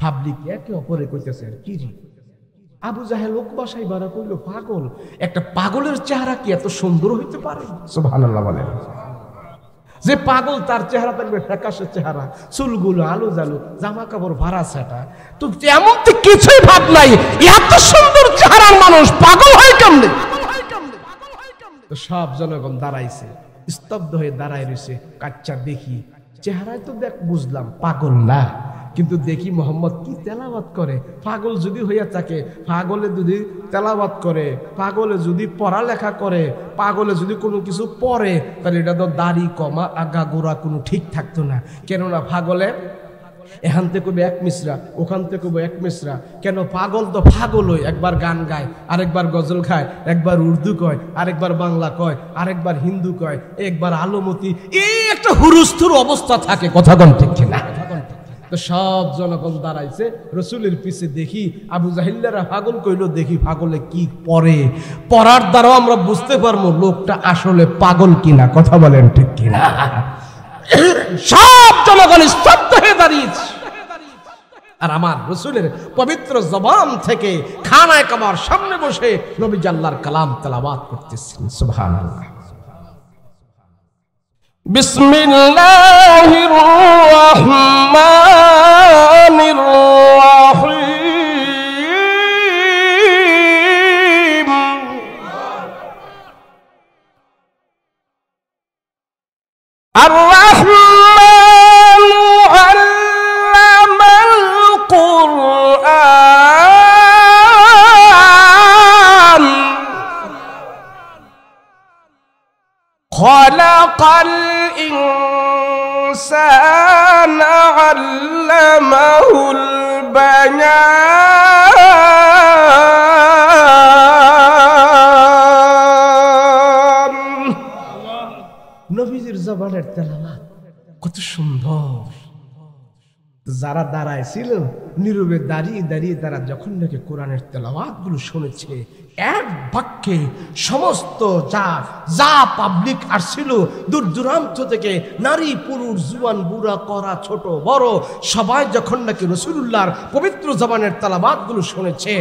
A: পাবলিক একে অপরে কইতেছে, কি রে আবু জাহেল উকবা সাইবারা কইল পাগল, একটা পাগলের চেহারা কি এত সুন্দর হইতে পারে? সুবহানাল্লাহ বলেন। যে পাগল তার চেহারা থাকবে ফ্যাকাশে চেহারা, চুলগুলো আলো জালো, জামা কাপড় ভাড়া সেটা, তো এমন তো কিছুই ভাব নাই, এত সুন্দর চেহারার মানুষ পাগল হয় কেমনে? তো সব জনগণ দাঁড়াইছে, স্তব্ধ হয়ে দাঁড়ায় রয়েছে। কাচ্চা দেখি চেহারায় তো দেখ বুঝলাম পাগল না, কিন্তু দেখি মোহাম্মদ কি তেলাওয়াত করে। পাগল যদি হইয়া থাকে, পাগলে যদি তেলাওয়াত করে, পাগলে যদি পড়ালেখা করে, পাগলে যদি কোনো কিছু পড়ে, তাহলে এটা তো দাড়ি কমা আগা গোড়া কোনো ঠিক থাকতো না। কেননা পাগলে এখান থেকে এক মিশ্রা, ওখান থেকে এক মিশ্রা। কেন? পাগল তো পাগলই, একবার গান গায়, আরেকবার গজল খায়, একবার উর্দু কয়, আরেকবার বাংলা কয়, আরেকবার হিন্দু কয়, একবার আলমতি, এই একটা হুরুস্থুর অবস্থা থাকে। কথা কোন ঠিক কিনা? তো সব জনগণ দাঁড়াইছে রসুলের পিছে। দেখি আবু জাহিল্লারা পাগল কইল, দেখি পাগলে কি পড়ে। পড়ার দ্বারাও আমরা বুঝতে পারবো লোকটা আসলে পাগল কিনা। কথা বলেন ঠিক কিনা? সব জনগণ স্তব্ধ হয়ে দাঁড়িয়েছে। আর আমার রসুলের পবিত্র জবান থেকে খানায় কাবার সামনে বসে নবী আল্লাহর কালাম তেলাওয়াত করতেছেন। সুবহানাল্লাহ। বিসমিল্লাহির রাহমানির রাহিম। আর রাহমানু আল্লামাল কুরআন খালাকাল ইনসানা আল্লামাহুল বায়ান। নবীজির জবানের তেলাওয়াত কত সুন্দর। যারা দাঁড়ায় ছিল নীরবে দাঁড়িয়ে দাঁড়িয়ে তারা যখন নাকি কোরআনের তেলাওয়াত গুলো শুনেছে, এক বাক্যে সমস্ত যা পাবলিক আসছিল দূর দূরান্ত থেকে, নারী পুরুষ জুয়ান বুড়া করা ছোট বড়, সবাই যখন নাকি রাসূলুল্লাহর পবিত্র জবানের তেলাওয়াত গুলো শুনেছে,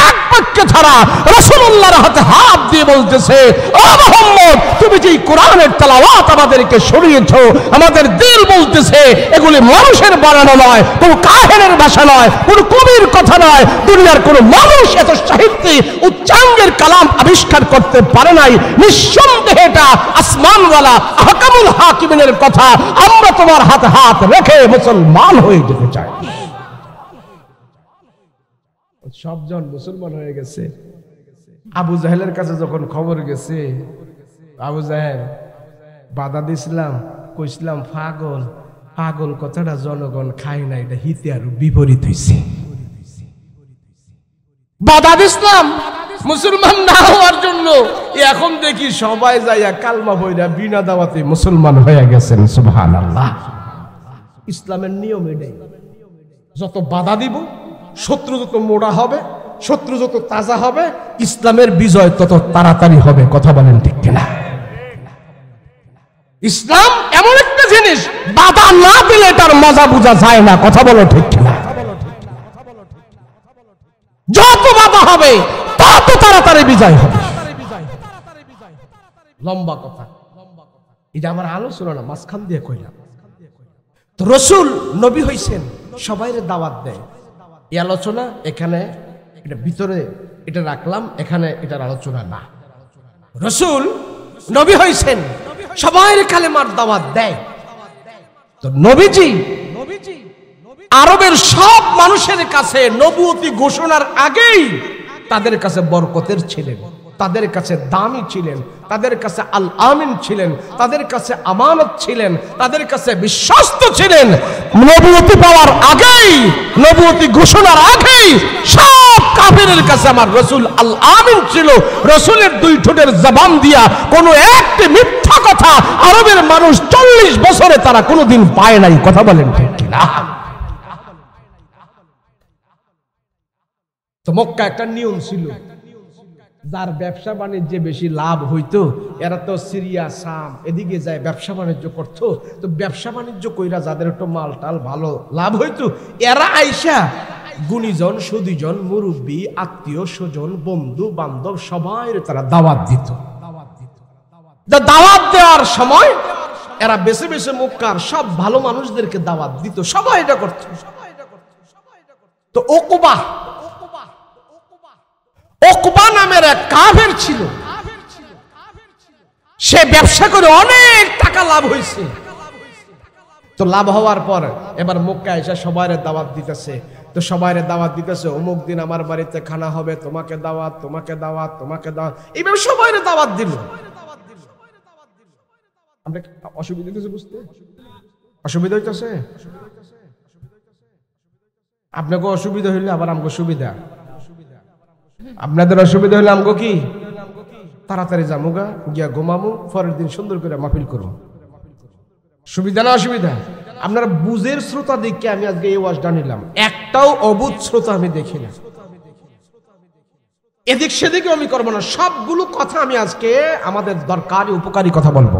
A: এক বাক্যে তারা রাসূলুল্লাহর হাতে হাত দিয়ে বলতেছে, ও মুহাম্মদ, তুমি যে কোরআনের তেলাওয়াত আমাদেরকে শুনিয়েছো, আমাদের দিল বলতেছে এগুলি মানুষের বানানো নয়, কোন কাহিনীর ভাষা নয়, কোন কবির কথা নয়। দুনিয়ার কোন মানুষ এত সাহিত্যিক উচ্চাঙ্গের কালাম আবিষ্কার করতে পারে নাই। নিঃসন্দেহে এটা আসমানওয়ালা আহকামুল হাকিমিনের কথা। আমরা তোমার হাতে হাত রেখে মুসলমান হয়ে যেতে চাই। সবজন মুসলমান হয়ে গেছে। আবু জাহেলের কাছে যখন খবর গেছে, আবু জাহেল বাধা দিছিলাম, কইছিলাম পাগল, পাগল কথাটা জনগণ খায় না, এটা হিতে আরো বিপরীত হয়েছে। বাধা দিছিলাম মুসলমান না হওয়ার জন্য, এখন দেখি সবাই যাইয়া কালমা পড়া বিনা দাওয়াতে মুসলমান হয়ে গেছেন। সুবহানাল্লাহ। ইসলামের নিয়ম এটাই। যত বাধা দিব, শত্রু যত মোড়া হবে, শত্রু যত তাজা হবে, ইসলামের বিজয় তত তাড়াতাড়ি হবে। কথা বলেন ঠিক কিনা? ইসলাম এমন একটা জিনিস, বাধা না দিলে তার মজা বোঝা যায় না। কথা বলো ঠিক কিনা? যত বাধা হবে তত তাড়াতাড়ি বিজয় হবে। লম্বা কথা, এটা আমার আলোচনা না, মাঝখান দিয়ে কইলাম। তো রাসূল নবী হইছেন, সবাইরে দাওয়াত দেয়। এই আলোচনা এখানে, এটা ভিতরে এটা রাখলাম, এখানে এটার আলোচনা না। রাসূল নবী হইছেন, সবাইরে কালেমার দাওয়াত দেয়। তো নবীজি আরবের সব মানুষের কাছে নবুয়তি ঘোষণার আগেই তাদের কাছে বরকতের ছিলেন, তাদের কাছে দামি ছিলেন, তাদের কাছে আল আমিন ছিলেন, তাদের কাছে আমানত ছিলেন, তাদের কাছে বিশ্বস্ত ছিলেন। নবুয়তি পাওয়ার আগেই, নবুয়তি ঘোষণার আগেই সব কাফেরের কাছে আমার রাসূল আল আমিন ছিল। রাসূলের দুই ঠোঁটের জবান দিয়া কোনো একটি মিথ্যা কথা আরবের মানুষ 40 বছরে তারা কোনোদিন পায় নাই। কথা বলেন ঠিক কিনা? তো মক্কা একটা নিয়ম ছিল, যার ব্যবসা বাণিজ্যে বেশি লাভ হইতো, এরা তো সিরিয়া শাম এদিকে যায় ব্যবসা বাণিজ্য করতো। তো ব্যবসা বাণিজ্য কইরা যাদের একটু মাল টাল ভালো লাভ হইতো, এরা আইসা গুণীজন সুদীজন মুরব্বী আত্মীয় স্বজন বন্ধু বান্ধব সবাই তারা দাওয়াত দিত। দাওয়াত দেওয়ার সময় এরা বেছে বেছে মক্কার সব ভালো মানুষদেরকে দাওয়াত দিত, সবাই এটা করত। তো ওকবা নামের এক কাফের ছিল, সে ব্যবসা করে অনেক টাকা লাভ হয়েছে। তো তো লাভ হওয়ার পর এবার মক্কা এসে সবাইরে দাওয়াত দিতেছে। তো সবাইরে দাওয়াত দিতেছে, অমুক দিন আমার বাড়িতে খানা হবে, তোমাকে দাওয়াত, তোমাকে দাওয়াত, তোমাকে দাওয়াত, এইভাবে সবাইরে দাওয়াত দিল। আমরা অসুবিধা কিছু বুঝতে অসুবিধা হইতেছে? আপনাকে অসুবিধা হইলে আবার আমগো সুবিধা, আপনাদের অসুবিধা হইলে আমগো কি তাড়াতাড়ি যামুগা, গিয়া ঘুমামু, পরের দিন সুন্দর করে মাহফিল করবো। সুবিধা না অসুবিধা? আপনারা বুঝের শ্রোতা দেখে আমি আজকে এই ওয়াজটা নিলাম, একটাও অবুঝ শ্রোতা আমি দেখি না, এদিক সেদিকে আমি করবো না, সবগুলো কথা আমি আজকে আমাদের দরকারি উপকারী কথা বলবো।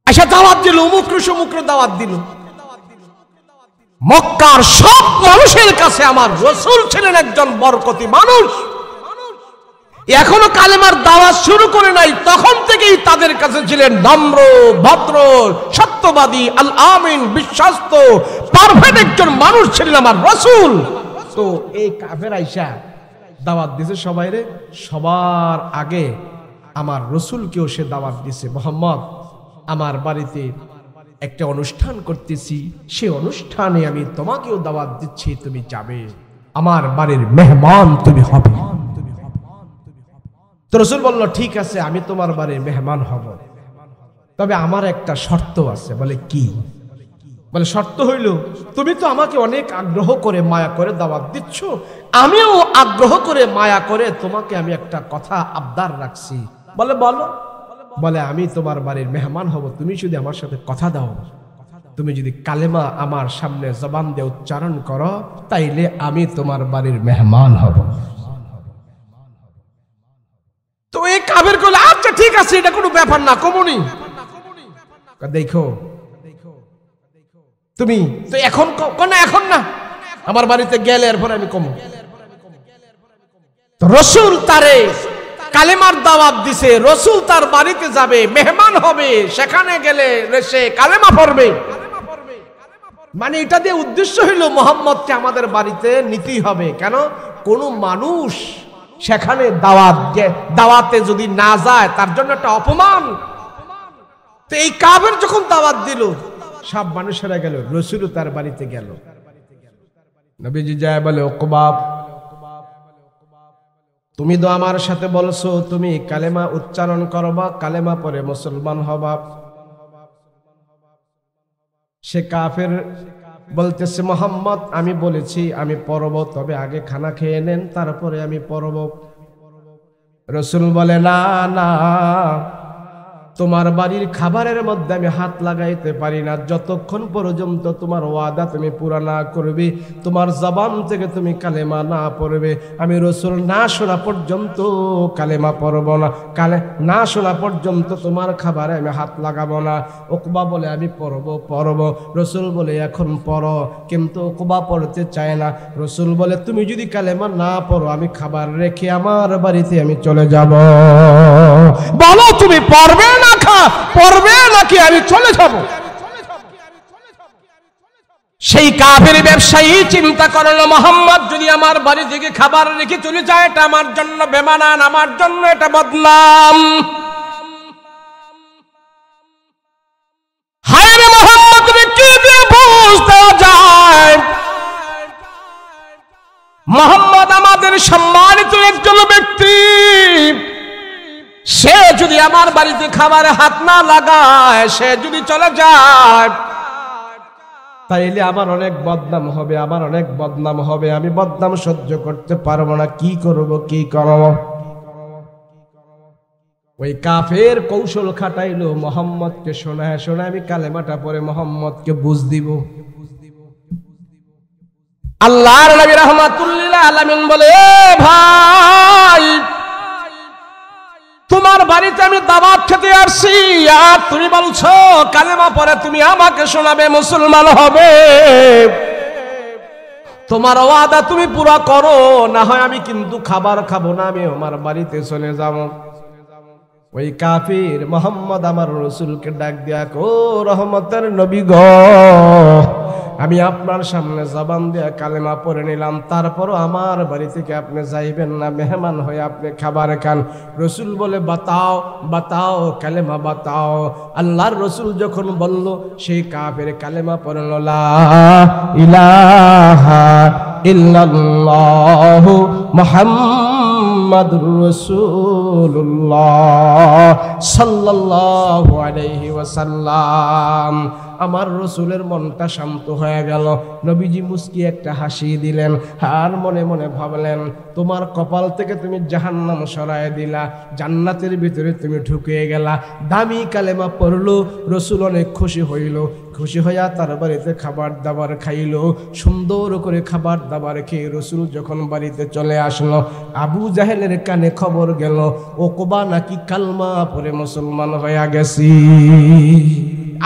A: আচ্ছা, দাওয়াত দিল, অমুক দাওয়াত দিল। মক্কার সব মানুষের কাছে আমার রাসূল ছিলেন একজন বরকতি মানুষ। এখনো কালেমার দাওয়াত শুরু করে নাই, তখন থেকেই তাদের কাছে ছিলেন নম্র, ভদ্র, সত্যবাদী, আল আমিন, বিশ্বস্ত, পারফেক্ট একজন মানুষ ছিলেন আমার রাসূল। তো এই কাফের আইসা দাওয়াত দিছে সবাইরে, সবার আগে আমার রাসূলকেও সে দাওয়াত দিছে, মুহাম্মদ আমার বাড়িতে একটা অনুষ্ঠান করতেছি, সে অনুষ্ঠানে আমি তোমাকেও দাওয়াত দিচ্ছি, তুমি যাবে, আমার বাড়ির মেহমান তুমি হবে। তো রাসূল বলল, ঠিক আছে, আমি তোমার বাড়ির মেহমান হব, তবে আমার একটা শর্ত আছে। বলে কি? বলে শর্ত হইল, তুমি তো আমাকে অনেক আগ্রহ করে মায়া করে দাওয়াত দিচ্ছ, আমিও আগ্রহ করে মায়া করে তোমাকে আমি একটা কথা আবদার রাখছি। বলে বলো। বলে আমি তোমার বাড়ির মেহমান হব, তুমি যদি আমার সাথে কথা দাও, তুমি যদি কালেমা আমার সামনে জবান দিয়ে উচ্চারণ করো, তাইলে আমি তোমার বাড়ির মেহমান হব। তো এই কাফের কইলো, আচ্ছা ঠিক আছে, এটা কোনো ব্যাপার না, কমুনি। দেখো তুমি তো এখন না, এখন না, আমার বাড়িতে গেলে এরপর আমি কমু। তো রাসূল তারে কালেমার দাওয়াত দিছে, রাসূল তার বাড়িতে যাবে, মেহমান হবে, সেখানে গেলে সে কালেমা পড়বে। মানে এটা দিয়ে উদ্দেশ্য হইল মুহাম্মদকে আমাদের বাড়িতে নিতেই হবে। কেন? কোন মানুষ সেখানে দাওয়াতে যদি না যায়, তার জন্য একটা অপমান। তো এই কাফের যখন দাওয়াত দিল, সব মানুষেরা গেল, রাসূলও তার বাড়িতে গেল। নবীজি যায় বলে, উকবা, তুমি তো আমার সাথে বলছো তুমি কালেমা উচ্চারণ করবা, কালেমা পরে মুসলমান হবা। সে কাফের বলতেছে, মুহাম্মদ আমি বলেছি আমি পড়ব, তবে আগে খানা খেয়ে নেন, তারপরে আমি পড়ব। রাসূল বলে, না না, তোমার বাড়ির খাবারের মধ্যে আমি হাত লাগাইতে পারি না যতক্ষণ পর্যন্ত তোমার ওয়াদা তুমি পুরা না করবে, তোমার জবান থেকে তুমি কালেমা না পড়বে। আমি রাসূল না শোনা পর্যন্ত কালেমা পড়ব না, না শোনা পর্যন্ত তোমার খাবারে আমি হাত লাগাবো না। উকবা বলে, আমি পড়ব। রাসূল বলে, এখন পড়ো। কিন্তু উকবা পড়তে চায় না। রাসূল বলে, তুমি যদি কালেমা না পড়ো, আমি খাবার রেখে আমার বাড়িতে আমি চলে যাব। বলো তুমি পড়বে না, পড়বে নাকি আমি চলে যাব? সেই কাফের ব্যবসায়ী চিন্তা করলো, মুহাম্মদ যদি আমার বাড়ি থেকে খাবার রেখে চলে যায়, এটা আমার জন্য বেমানান, আমার জন্য এটা বদনাম। হায় রে মুহাম্মদ রে, কি দিয়ে বুঝতে যায়? মুহাম্মদ আমাদের সম্মানিত একজন ব্যক্তি, সে যদি আমার বাড়িতে খাবারে হাত না লাগায়, সে যদি চলে যায়, তাইলে আমার অনেক বদনাম হবে, আমার অনেক বদনাম হবে। আমি বদনাম সহ্য করতে পারবো না। কি করব? ওই কাফের কৌশল খাটাইলো, মুহাম্মদকে শোনায় আমি কালেমাটা পরে মুহাম্মদকে বুঝ দিব। আল্লাহর নবী রাহমাতুল্লিল আলামিন বলে, ভাই তোমার বাড়িতে আমি দাওয়াত খেতে আসছি, আর তুমি বলছো কালেমা পরে তুমি আমাকে শোনাবে, মুসলমান হবে। তোমার ওয়াদা তুমি পুরা করো, না হয় আমি কিন্তু খাবার খাবো না, আমি আমার বাড়িতে চলে যাব। ওই কাফির মুহাম্মদ আমার রাসূলকে ডাক দিয়া, ও রহমতের নবী গো, আমি আপনার সামনে জবান দিয়ে কালেমা পড়ে নিলাম, তারপরও আমার বাড়ি থেকে আপনি যাইবেন না, মেহমান হয়ে আপনি খাবার খান। রসুল বলে বাতাও বাতাও কালেমা বাতাও। আল্লাহর রসুল যখন বলল, সেই কাফের কালেমা পড়ল, লা ইলাহা ইল্লাল্লাহু মুহাম্মাদুর রাসূলুল্লাহ সাল্লাল্লাহু আলাইহি ওয়াসাল্লাম। আমার রসুলের মনটা শান্ত হয়ে গেল। নবীজি মুস্কি একটা হাসি দিলেন, আর মনে মনে ভাবলেন, তোমার কপাল থেকে তুমি জাহান্নাম সরায় দিলা, জান্নাতের ভিতরে তুমি ঢুকে গেলা। দামি কালেমা পড়লো, রসুল অনেক খুশি হইল। খুশি হইয়া তার বাড়িতে খাবার দাবার খাইল। সুন্দর করে খাবার দাবার খেয়ে রসুল যখন বাড়িতে চলে আসলো, আবু জাহেলের কানে খবর গেল, ওকবা নাকি কালমা পড়ে মুসলমান হইয়া গেছি।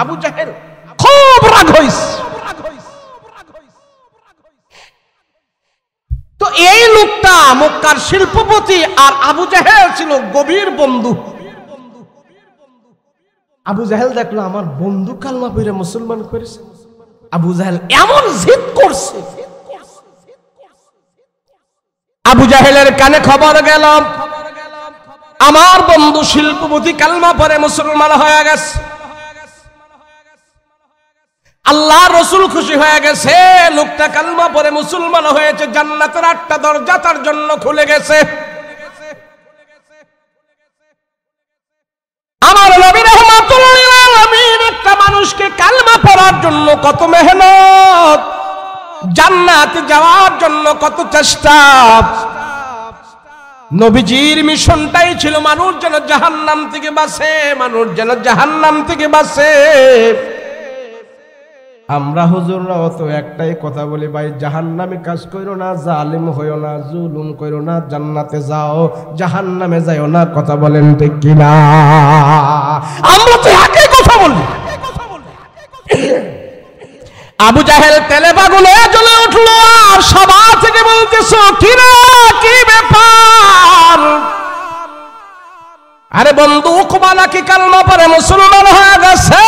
A: আবু জাহেল খুব রাগ হইছে। তো এই লোকটা মক্কার শিল্পপতি আর আবু জাহেল ছিল গভীর বন্ধু। আবু জাহেল দেখলো আমার বন্ধু কালমা পড়ে মুসলমান করেছে। আবু জাহেল এমন জিদ করছে, আবু জাহেলের কানে খবর গেল, আমার বন্ধু শিল্পপতি কালমা পড়ে মুসলমান হয়ে গেছে। আল্লাহ রসুল খুশি হয়ে গেছে, লোকটা কালমা পড়ে মুসলমান হয়েছে, জান্নাতের 8টা দরজা তার জন্য খুলে গেছে। আমার নবী রাহমাতুল লিল আলামিন একটা মানুষকে কালমা পড়ার জন্য কত মেহনত, জান্নাতে যাওয়ার জন্য কত চেষ্টা। নবীজির মিশনটাই ছিল মানুষ যেন জাহান্নাম থেকে বাঁচে, মানুষ যেন জাহান্নাম থেকে বাঁচে। আমরা হুজুররাও তো একটাই কথা বলি, ভাই জাহান্নামে কাজ করো না, জালিম হইও না, জুলুম করো না, জান্নাতে যাও, জাহান্নামে যাইও না। কথা বলেন ঠিক কিনা? আমরা তো একই কথা বলি। আবু জাহেল তেলে বাগুনে জ্বলে উঠলো, আর সভা থেকে বলতেছো, কিরা কি ব্যাপার? আরে বন্ধু, উকবা নাকি কালমা পড়ে মুসলমান হয়ে গেছে।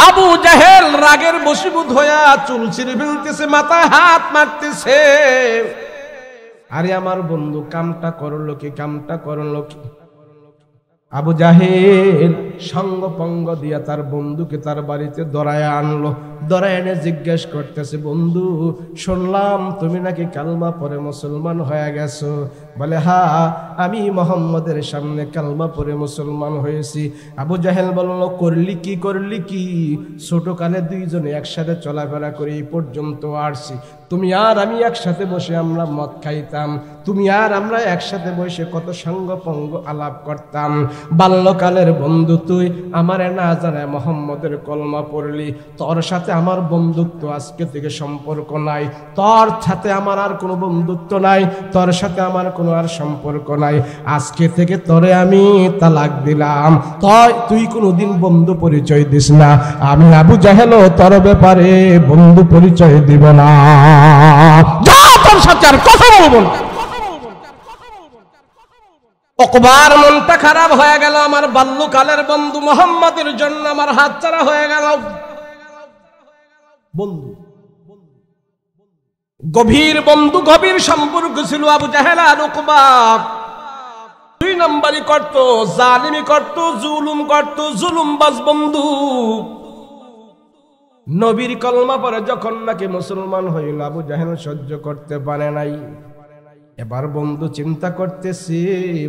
A: আবু জাহেল রাগের বশীভূত হইয়া চুল ছিঁড়ে ফেলতেছে, মাথায় হাত মারতেছে। আরে আমার বন্ধু কামটা করলো কি, কামটা করলো কি? আবু জাহেল সঙ্গ পঙ্গ দিয়া তার বন্ধুকে তার বাড়িতে দরায় আনলো। দরায় এনে জিজ্ঞেস করতেছে, বন্ধু শুনলাম তুমি নাকি কালমা পড়ে মুসলমান হয়ে গেছো। বলে, হ্যাঁ আমি মুহাম্মদের সামনে কালমা পড়ে মুসলমান হয়েছি। আবু জাহেল বলল, করলি কি করলি কি? ছোটকালে দুইজনে একসাথে চলাফেরা করে এই পর্যন্ত আসছি। তুমি আর আমি একসাথে বসে আমরা মদ খাইতাম, তুমি আর আমরা একসাথে বসে কত সঙ্গ পঙ্গ আলাপ করতাম। বাল্যকালের বন্ধু তুই, আমারে না জানায় মুহাম্মদের কলমা পড়লি। তোর সাথে আমার বন্ধুত্ব আজকে থেকে সম্পর্ক নাই, তোর সাথে আমার আর কোনো বন্ধুত্ব নাই, তোর সাথে আমার কোনো আর সম্পর্ক নাই। আজকে থেকে তোরে আমি তালাক দিলাম। তুই কোনোদিন বন্ধু পরিচয় দিস না, আমি আবু জাহেলও তোর ব্যাপারে বন্ধু পরিচয় দিব না। যা, তোর সাথে আর কথা বলবো না। ওকবার মনটা খারাপ হয়ে গেল, আমার বাল্যকালের বন্ধু মুহাম্মদের জন্য আমার হাতছাড়া হয়ে গেল। বন্ধু, গভীর বন্ধু, গভীর সম্পর্ক ছিল আবু জাহেল আর উকবা। 2 নম্বরই করত, জালিমি করত, জুলুম করত, জুলুমবাজ বন্ধু। নবীর কলমা পরে যখন নাকি মুসলমান হইল, আবু জাহেল সহ্য করতে পারে নাই। এবার বন্ধু চিন্তা করতেছি,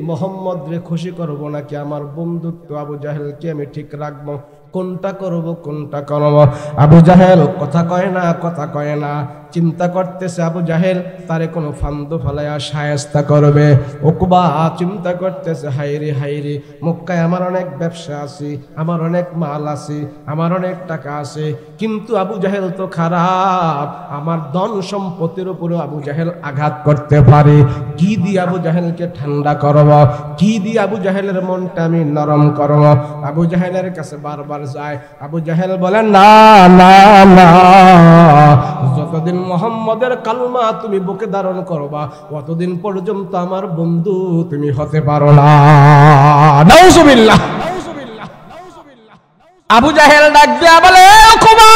A: মুহাম্মদ রে খুশি করব নাকি আমার বন্ধুত্ব আবু জাহেলকে আমি ঠিক রাখবো, কোনটা করব কোনটা করব। আবু জাহেল কথা কয় না, কথা কয় না। চিন্তা করতেছে আবু জাহেল তারে কোনো ফান্দ ফলাইয়া শায়েস্তা করবে। উকবা চিন্তা করতেছে, হাইরে হাইরে, মক্কায় আমার অনেক ব্যবসা আছে, আমার অনেক মাল আছে, আমার অনেক টাকা আছে, কিন্তু আবু জাহেল তো খারাপ, আমার ধন সম্পত্তির উপরে আবু জাহেল আঘাত করতে পারে। কি দিয়ে আবু জাহেলকে ঠান্ডা করব, কি দিয়ে আবু জাহেলের মনটা আমি নরম করব? আবু জাহেলের কাছে বারবার যায়। আবু জাহেল বলে, না না না, যতদিন মুহাম্মদের কালমা তুমি বুকে ধারণ করবা, অতদিন পর্যন্ত আমার বন্ধু তুমি হতে পারো না। নাউজুবিল্লাহ। আবু জাহেল ডাক দিয়া বলে, উকবা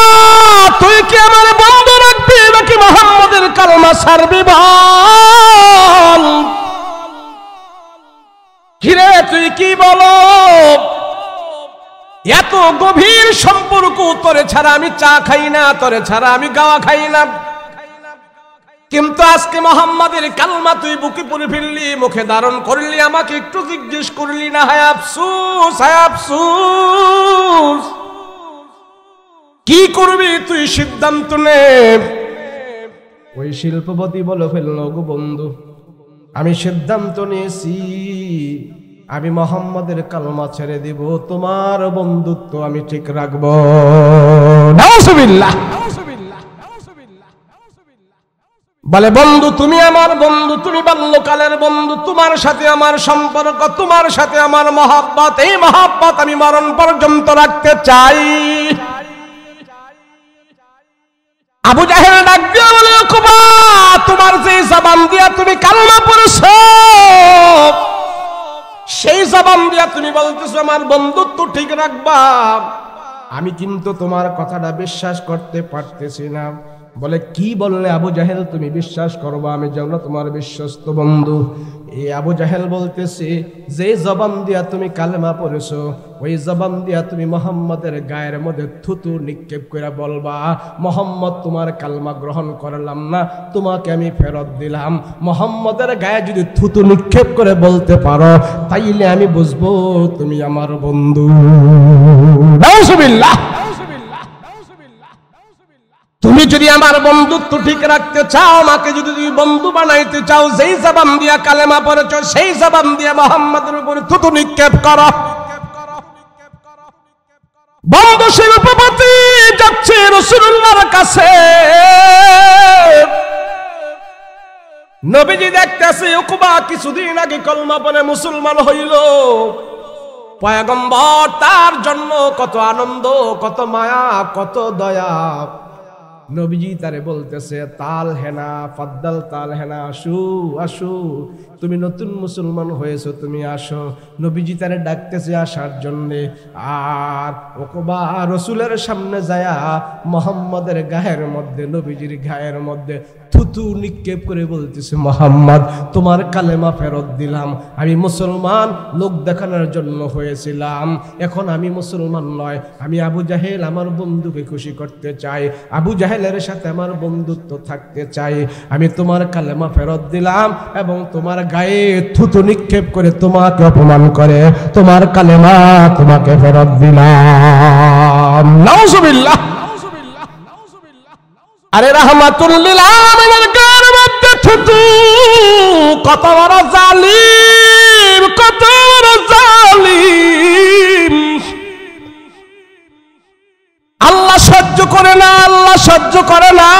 A: তুই কি আমার বন্ধু রাখবি নাকি মুহাম্মদের কালেমা ছাড়বি বল? কিরে তুই কি বলো? এত গভীর সম্পর্ক, তোরে ছাড়া আমি চা খাই না, তোরে ছাড়া আমি গাওয়া খাই না, কিন্তু আজকে মুহাম্মাদের কালমা তুই বুকে পড়ে ফেললি, মুখে ধারণ করলি, আমাকে একটু জিজ্ঞেস করলি না। হায় আফসোস, হায় আফসোস। কি করবি তুই সিদ্ধান্ত নে। ওই শিল্পপতি বলে ফেলল, গো বন্ধু আমি সিদ্ধান্ত নিয়েছি, আমি মুহাম্মাদের কালমা ছেড়ে দিব, তোমার বন্ধুত্ব আমি ঠিক রাখবো। নাউজুবিল্লাহ। বলে বন্ধু তুমি আমার বন্ধু, তুমি বাল্যকালের বন্ধু, তোমার সাথে আমার সম্পর্ক, তোমার সাথে আমার মহব্বত, এই মহব্বত আমি মরণ পর্যন্ত রাখতে চাই। আবু জাহেল ডাক দিয়া বলে, উকবা তোমার যে জবান দিয়া তুমি কালেমা পড়েছো, সেই জবান দিয়া তুমি বলতেছো আমার বন্ধুত্ব ঠিক রাখবা, আমি কিন্তু তোমার কথাটা বিশ্বাস করতে পারতেছি না। বলে কি বললে আবু জাহেল তুমি বিশ্বাস করবা আমি যেন তোমার বিশ্বস্ত বন্ধু? এই আবু জাহেল বলতেছে, যে জবান দিয়া তুমি কালেমা পড়েছো, ওই জবান দিয়া তুমি মুহাম্মাদের গায়ের মধ্যে থুতু নিক্ষেপ করে বলবা, মুহাম্মদ তোমার কালেমা গ্রহণ করলাম না, তোমাকে আমি ফেরত দিলাম। মুহাম্মাদের গায়ে যদি থুতু নিক্ষেপ করে বলতে পারো, তাইলে আমি বুঝবো তুমি আমার বন্ধু। নাউজুবিল্লাহ। তুমি যদি আমার বন্ধুত্ব ঠিক রাখতে চাও, আমাকে যদি তুমি বন্ধু বানাইতে চাও, যেই জবান দিয়া কালেমা পড়েছো সেই জবান দিয়া মুহাম্মাদের উপরে থুতু নিক্ষেপ করো। বন্ধু শিল্পপতি যাচ্ছে রাসূলুল্লাহর কাছে, নবীজি দেখতেছে উকবা কিছুদিন আগে কলমা পড়ে মুসলমান হইল। পয়গম্বর তার জন্য কত আনন্দ, কত মায়া, কত দয়া। নবীজি তারে বলতেছে, তাল হেনা ফাদ্দাল তাল হেনা, আসু আসু, তুমি নতুন মুসলমান হয়েছো, তুমি আসো। নবীজি তারে ডাকতেছে আসার জন্যে। আর উকবা রাসূলের সামনে যায়া মুহাম্মাদের গায়ের মধ্যে, নবীজির গায়ের মধ্যে থুতু নিক্ষেপ করে বলতেছে, মুহাম্মদ তোমার কালেমা ফেরত দিলাম, আমি মুসলমান লোক দেখানোর জন্য হয়েছিলাম, এখন আমি মুসলমান নয়, আমি আবু জাহেল আমার বন্ধুকে খুশি করতে চাই, আবু জাহেলের সাথে আমার বন্ধুত্ব থাকতে চাই, আমি তোমার কালেমা ফেরত দিলাম এবং তোমার গায়ে থুতু নিক্ষেপ করে তোমাকে অপমান করে তোমার কালেমা তোমাকে ফেরত দিলাম। নাউজুবিল্লাহ। আরে রাহমাতুল লিল আলামিনের গায়ের মধ্যে থুতু, কত বড় জালিম, কত বড় জালিম। আল্লাহ সহ্য করে না, আল্লাহ সহ্য করে না।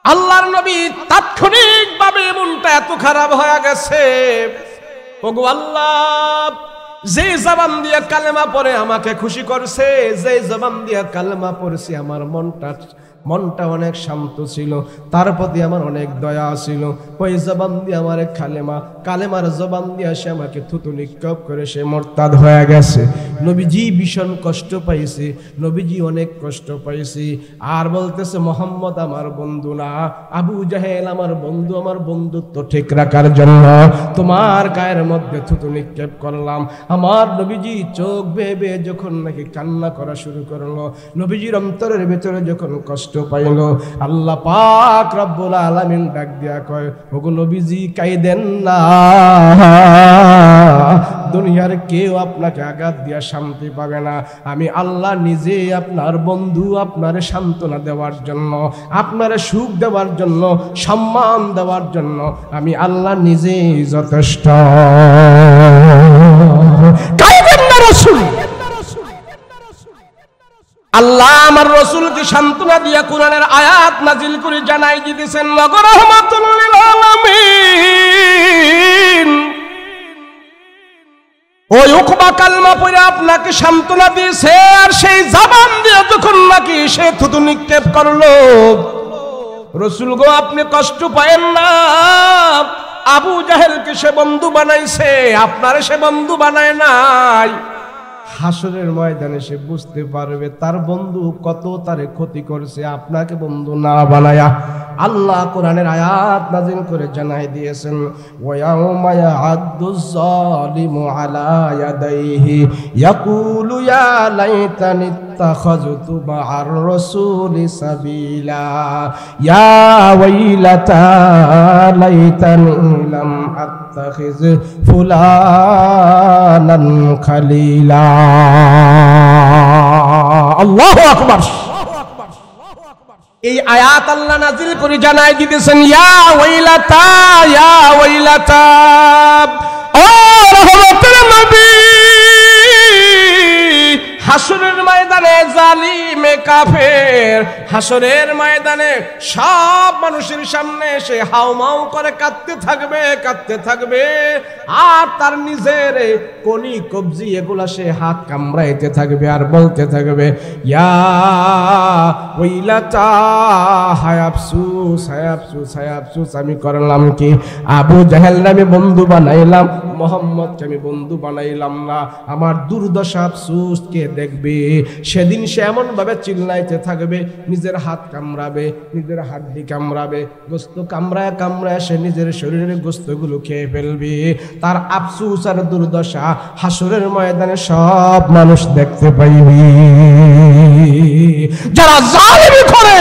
A: আল্লাহর নবী তাৎক্ষণিকভাবে মনটা এত খারাপ হয়ে গেছে, ওগো আল্লাহ যে জবান দিয়ে কালেমা পড়ে আমাকে খুশি করছে, যে জবান দিয়ে কালেমা পড়ছে আমার মনটা অনেক শান্ত ছিল, তার প্রতি আমার অনেক দয়া ছিল, ওই জবান দিয়ে আমার কালেমার জবান দিয়ে সে আমাকে থুতু নিক্ষেপ করে সে মুরতাদ হয়ে গেছে। নবীজি ভীষণ কষ্ট পাইছে, নবীজি অনেক কষ্ট পাইছে। আর বলতেছে মুহাম্মদ আমার বন্ধু না, আবু জাহেল আমার বন্ধু, আমার বন্ধুত্ব ঠিক রাখার জন্য তোমার গায়ের মধ্যে থুতু নিক্ষেপ করলাম। আমার নবীজি চোখ বেয়ে যখন নাকি কান্না করা শুরু করলো, নবীজির অন্তরের ভেতরে যখন কষ্ট পাইল, আল্লাহ পাক রব্বুল আলামিন ডাক দিয়া কয়, ওগো নবীজি কাইদেন না, দুনিয়ার কেউ আপনাকে আঘাত দিয়া শান্তি পাবে না, আমি আল্লাহ নিজে আপনার বন্ধু, আপনার সান্ত্বনা দেওয়ার জন্য, আপনার সুখ দেওয়ার জন্য, সম্মান দেওয়ার জন্য আমি আল্লাহ নিজেই যথেষ্ট। কাইদেন না রাসূল। আল্লাহ আমার রাসূলকে সান্ত্বনা দিয়া কোরআনের আয়াত নাজিল করে জানাই দিতেছেন, নগো রাহমাতুল লিল আলামিন, ওই উকবা কালমা পড়ে আপনাকে সান্ত্বনা দিয়েছে, আর সেই জবান দিয়ে যখন নাকি সে থুতু নিক্ষেপ করলো, রাসূল গো আপনি কষ্ট পায়েন না, আবু জাহেলকে সে বন্ধু বানাইছে, আপনারে সে বন্ধু বানায় নাই। হাসরের ময়দানে সে বুঝতে পারবে তার বন্ধু কত তারে ক্ষতি করছে, আপনাকে বন্ধু না বানায়া। আল্লাহ কোরআনের আয়াত নাযিল করে জানাই দিয়েছেন, ওয়ায়াউমা ইয়া'আদ্দুজ যালিমু আলা ইয়াদাইহি ইয়াকুলু ইয়া লাইতানি ইত্তাখাযতু মা'আর রাসূলি সাবিলা ইয়া ওয়াইলাতা লাইতানি লাম আত্তাখিয ফুলানান খালিলা। আল্লাহু আকবার। এই আয়াত আল্লাহ নাযিল করে জানাই দিতেছেন, ইয়া ওয়াইলাতা ইয়া ওয়াইলাতা, ও রহমতের নবী, হাসরের ময়দানে জালিমে কাফের হাসরের ময়দানে সব মানুষের সামনে এসে হাউমাউ করে কাঁদতে থাকবে, কাঁদতে থাকবে, আর তার নিজের কনি কবজি এগুলা সে হাত কামড়াইতে থাকবে আর বলতে থাকবে, ইয়া ওয়াইলাতা, হায় আফসোস, হায় আফসোস, হায় আফসোস, আমি করলাম কি? আবু জাহেল নামে বন্ধু বানাইলাম, মোহাম্মদকে আমি বন্ধু বানাইলাম না, আমার দুর্দশা আফসোস কে দেখবে? সেদিন সে এমন ভাবে চিল্লাইতে থাকবে, নিজের হাত কামড়াবে, নিজের হাড্ডি কামড়াবে, গোস্ত কামড়ায় কামড়ায় সে নিজের শরীরের গোস্তগুলো খেয়ে ফেলবে। তার আফসোস আর দুর্দশা হাসরের ময়দানে সব মানুষ দেখতে পাইবে। যারা জালিমি করে,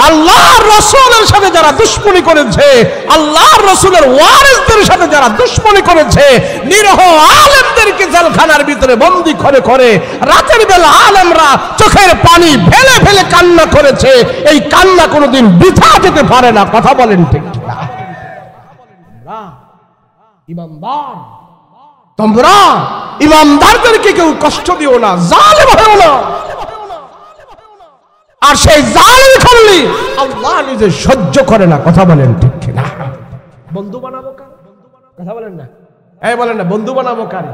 A: আল্লাহর রাসূলের সাথে যারা দুশমনি করেছে, আল্লাহর রাসূলের ওয়ারিসদের সাথে যারা দুশমনি করেছে, নিরহ আলেমদেরকে জেলখানার ভিতরে বন্দী করে করে রাতের বেলা আলেমরা চোখের পানি ফেলে ফেলে কান্না করেছে, এই কান্না কোনোদিন বৃথা যেতে পারে না। কথা বলেন ঠিক কিনা? ইমানদার, তোমরা ইমানদারদেরকে কেউ কষ্ট দিও না, জালেম হও না। আর সেই জালিম করলি আল্লাহ নিজে সহ্য করে না। কথা বলেন ঠিক কিনা? বন্ধু বানাবো কার? কথা বলেন না, এই বলেন না, বন্ধু বানাবো কার?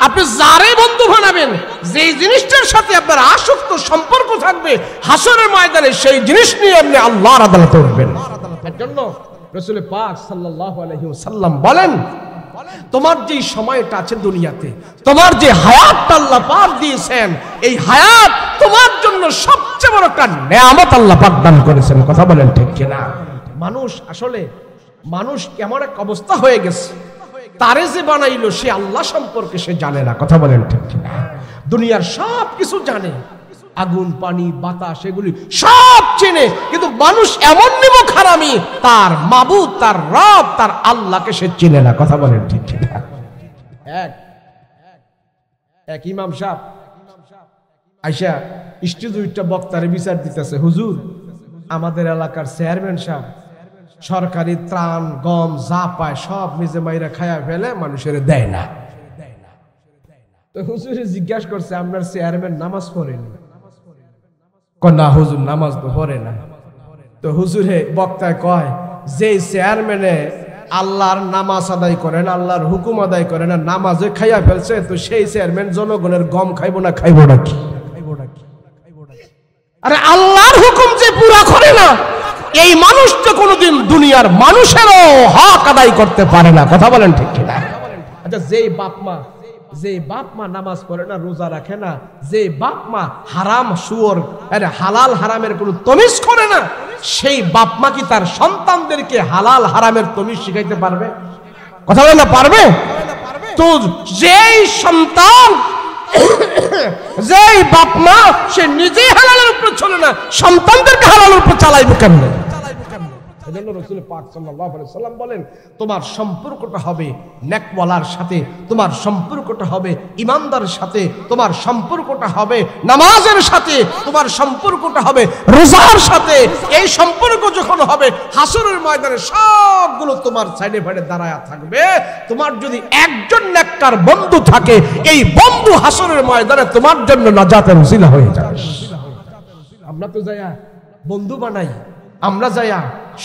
A: আপনি যারে বন্ধু বানাবেন, যেই জিনিসটার সাথে আপনার আসক্ত সম্পর্ক থাকবে, হাসরের ময়দানে সেই জিনিস নিয়ে আপনি আল্লাহর আদালতে উঠবেন। এর জন্য রাসূল পাক সাল্লাল্লাহু আলাইহি ওয়াসাল্লাম বলেন, তোমার যে সময়টা আছে দুনিয়াতে, তোমার যে হায়াতটা আল্লাহ পাক দিয়েছেন, এই হায়াত তোমার জন্য সবচেয়ে বড় একটা নেয়ামত আল্লাহ পাক দান করেছেন। কথা বলেন ঠিক কিনা? মানুষ আসলে মানুষ কেমন এক অবস্থা হয়ে গেছে, তারে যে বানাইলো সে আল্লাহ সম্পর্কে সে জানে না। কথা বলেন ঠিক কিনা? দুনিয়ার সব কিছু জানে, আগুন পানি বাতাস এগুলি সব চেনে, কিন্তু মানুষ এমন নিমক হারামি, তার মাবুদ, তার রব, তার আল্লাহকে সে চিনে না। কথা বলেন ঠিক কিনা? এক ইমাম সাহেব আইসা স্টেজে বক্তারে বিচার দিতেছে, হুজুর আমাদের এলাকার চেয়ারম্যান সাহেব সরকারি ত্রাণ গম যা পায় সব নিজে মাইরা খায়া ফেলে, মানুষের দেয় না। তো হুজুরে জিজ্ঞাসা করছে, আপনার চেয়ারম্যান নামাজ পড়েনি? না হুজুর, নামাজ তো পড়ে না। তো হুজুরে বক্তায় কয়, যে চেয়ারম্যানে আল্লাহর নামাজ আদায় করে না, আল্লাহর হুকুম আদায় করে না, নামাজে খাইয়া ফেলছে, তো সেই চেয়ারম্যান জনগণের গম খাইবো না, খাইবো না কি? আরে আল্লাহর হুকুম যে পুরা করে না, এই মানুষটা কোনোদিন দুনিয়ার মানুষেরও হক আদায় করতে পারে না। কথা বলেন ঠিক কিনা? আচ্ছা, যে বাপ মা নামাজ পড়ে না, রোজা রাখে না, যে বাপ মা হারাম সুয়র হালাল হারামের কোনো তমিজ করে না, সেই বাপ মা কি তার সন্তানদেরকে হালাল হারামের তমিজ শিখাইতে পারবে? কথা বলেন না, পারবে? তো যেই সন্তান, যেই বাপ মা সে নিজেই হালালের উপর চলে না, সন্তানদেরকে হালালের উপর চালাইবে কেমনে? এজন্য রাসূল পাক সাল্লাল্লাহু আলাইহি ওয়াসাল্লাম বলেন, তোমার সম্পর্কটা হবে নেকওয়ালার সাথে, তোমার সম্পর্কটা হবে ইমানদারের সাথে, তোমার সম্পর্কটা হবে নামাজের সাথে, তোমার সম্পর্কটা হবে রোজার সাথে। এই সম্পর্ক যখন হবে, হাসরের ময়দানে সবগুলো তোমার সাইডে ফাইডে দাঁড়ায়া থাকবে। তোমার যদি একজন নেককার বন্ধু থাকে, এই বন্ধু হাসরের ময়দানে তোমার জন্য নাজাতের ওসিলা হয়ে যাবে। আমরা তো যায়া বন্ধু বানাই, আমরা যায়া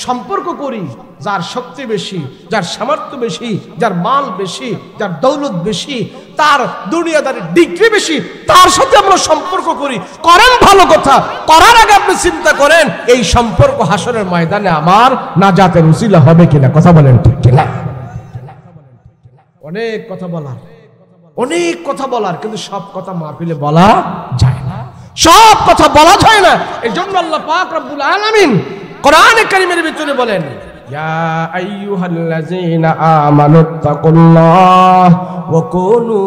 A: সম্পর্ক করি যার শক্তি বেশি, যার সামর্থ্য বেশি, যার মাল বেশি, যার দৌলত বেশি, তার দুনিয়াদারি ডিগ্রি বেশি, তার সাথে আমরা সম্পর্ক করি। করেন ভালো কথা, করার আগে আপনি চিন্তা করেন এই সম্পর্ক হাসরের ময়দানে আমার নাজাতের উসিলা হবে কিনা। কথা বলেন ঠিক কিনা? অনেক কথা বলার, কিন্তু সব কথা মাহফিলে বলা যায় না, সব কথা বলা যায় না। এই জন্য আল্লাহ পাক রব্বুল আলামিন কোরআনে কারীমের ভিতরে বলেন, ইয়া আইয়ুহাল্লাযীনা আমানুত্তাকুল্লাহ ওয়া কুনু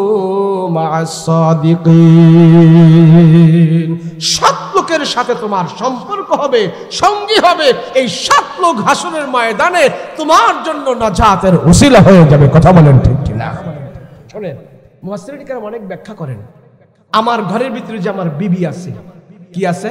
A: মা'আস সাদিকিন। সৎ লোকের সাথে তোমার সম্পর্ক হবে, সঙ্গী হবে। এই সৎ লোক হাসরের ময়দানে তোমার জন্য নাজাতের উসিলা হয়ে যাবে। কথা বলেন ঠিক কিনা? শুনেন, মুফাসসিরিন কেরাম অনেক ব্যাখ্যা করেন। আমার ঘরের ভিতরে যে আমার বিবি আছে, কি আছে?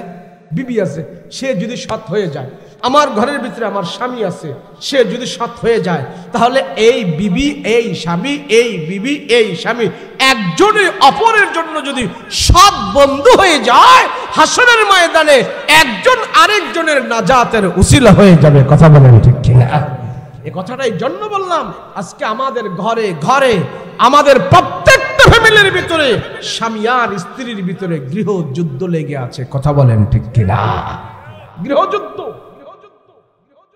A: বিবি আছে। সে যদি সৎ হয়ে যায়, আমার ঘরের ভিতরে আমার স্বামী আছে, সে যদি সৎ হয়ে যায়, তাহলে এই বিবি এই স্বামী, এই বিবি এই স্বামী একজনের অপরের জন্য যদি সৎ বন্ধু হয়ে যায়, হাসরের ময়দানে একজন আরেকজনের নাজাতের উসিলা হয়ে যাবে। কথা বলেন ঠিক কিনা? এই কথাটা এই জন্য বললাম, আজকে আমাদের ঘরে ঘরে আমাদের প্রত্যেকটা ফ্যামিলির ভিতরে স্বামী আর স্ত্রীর ভিতরে গৃহযুদ্ধ লেগে আছে। কথা বলেন ঠিক কিনা? গৃহযুদ্ধ।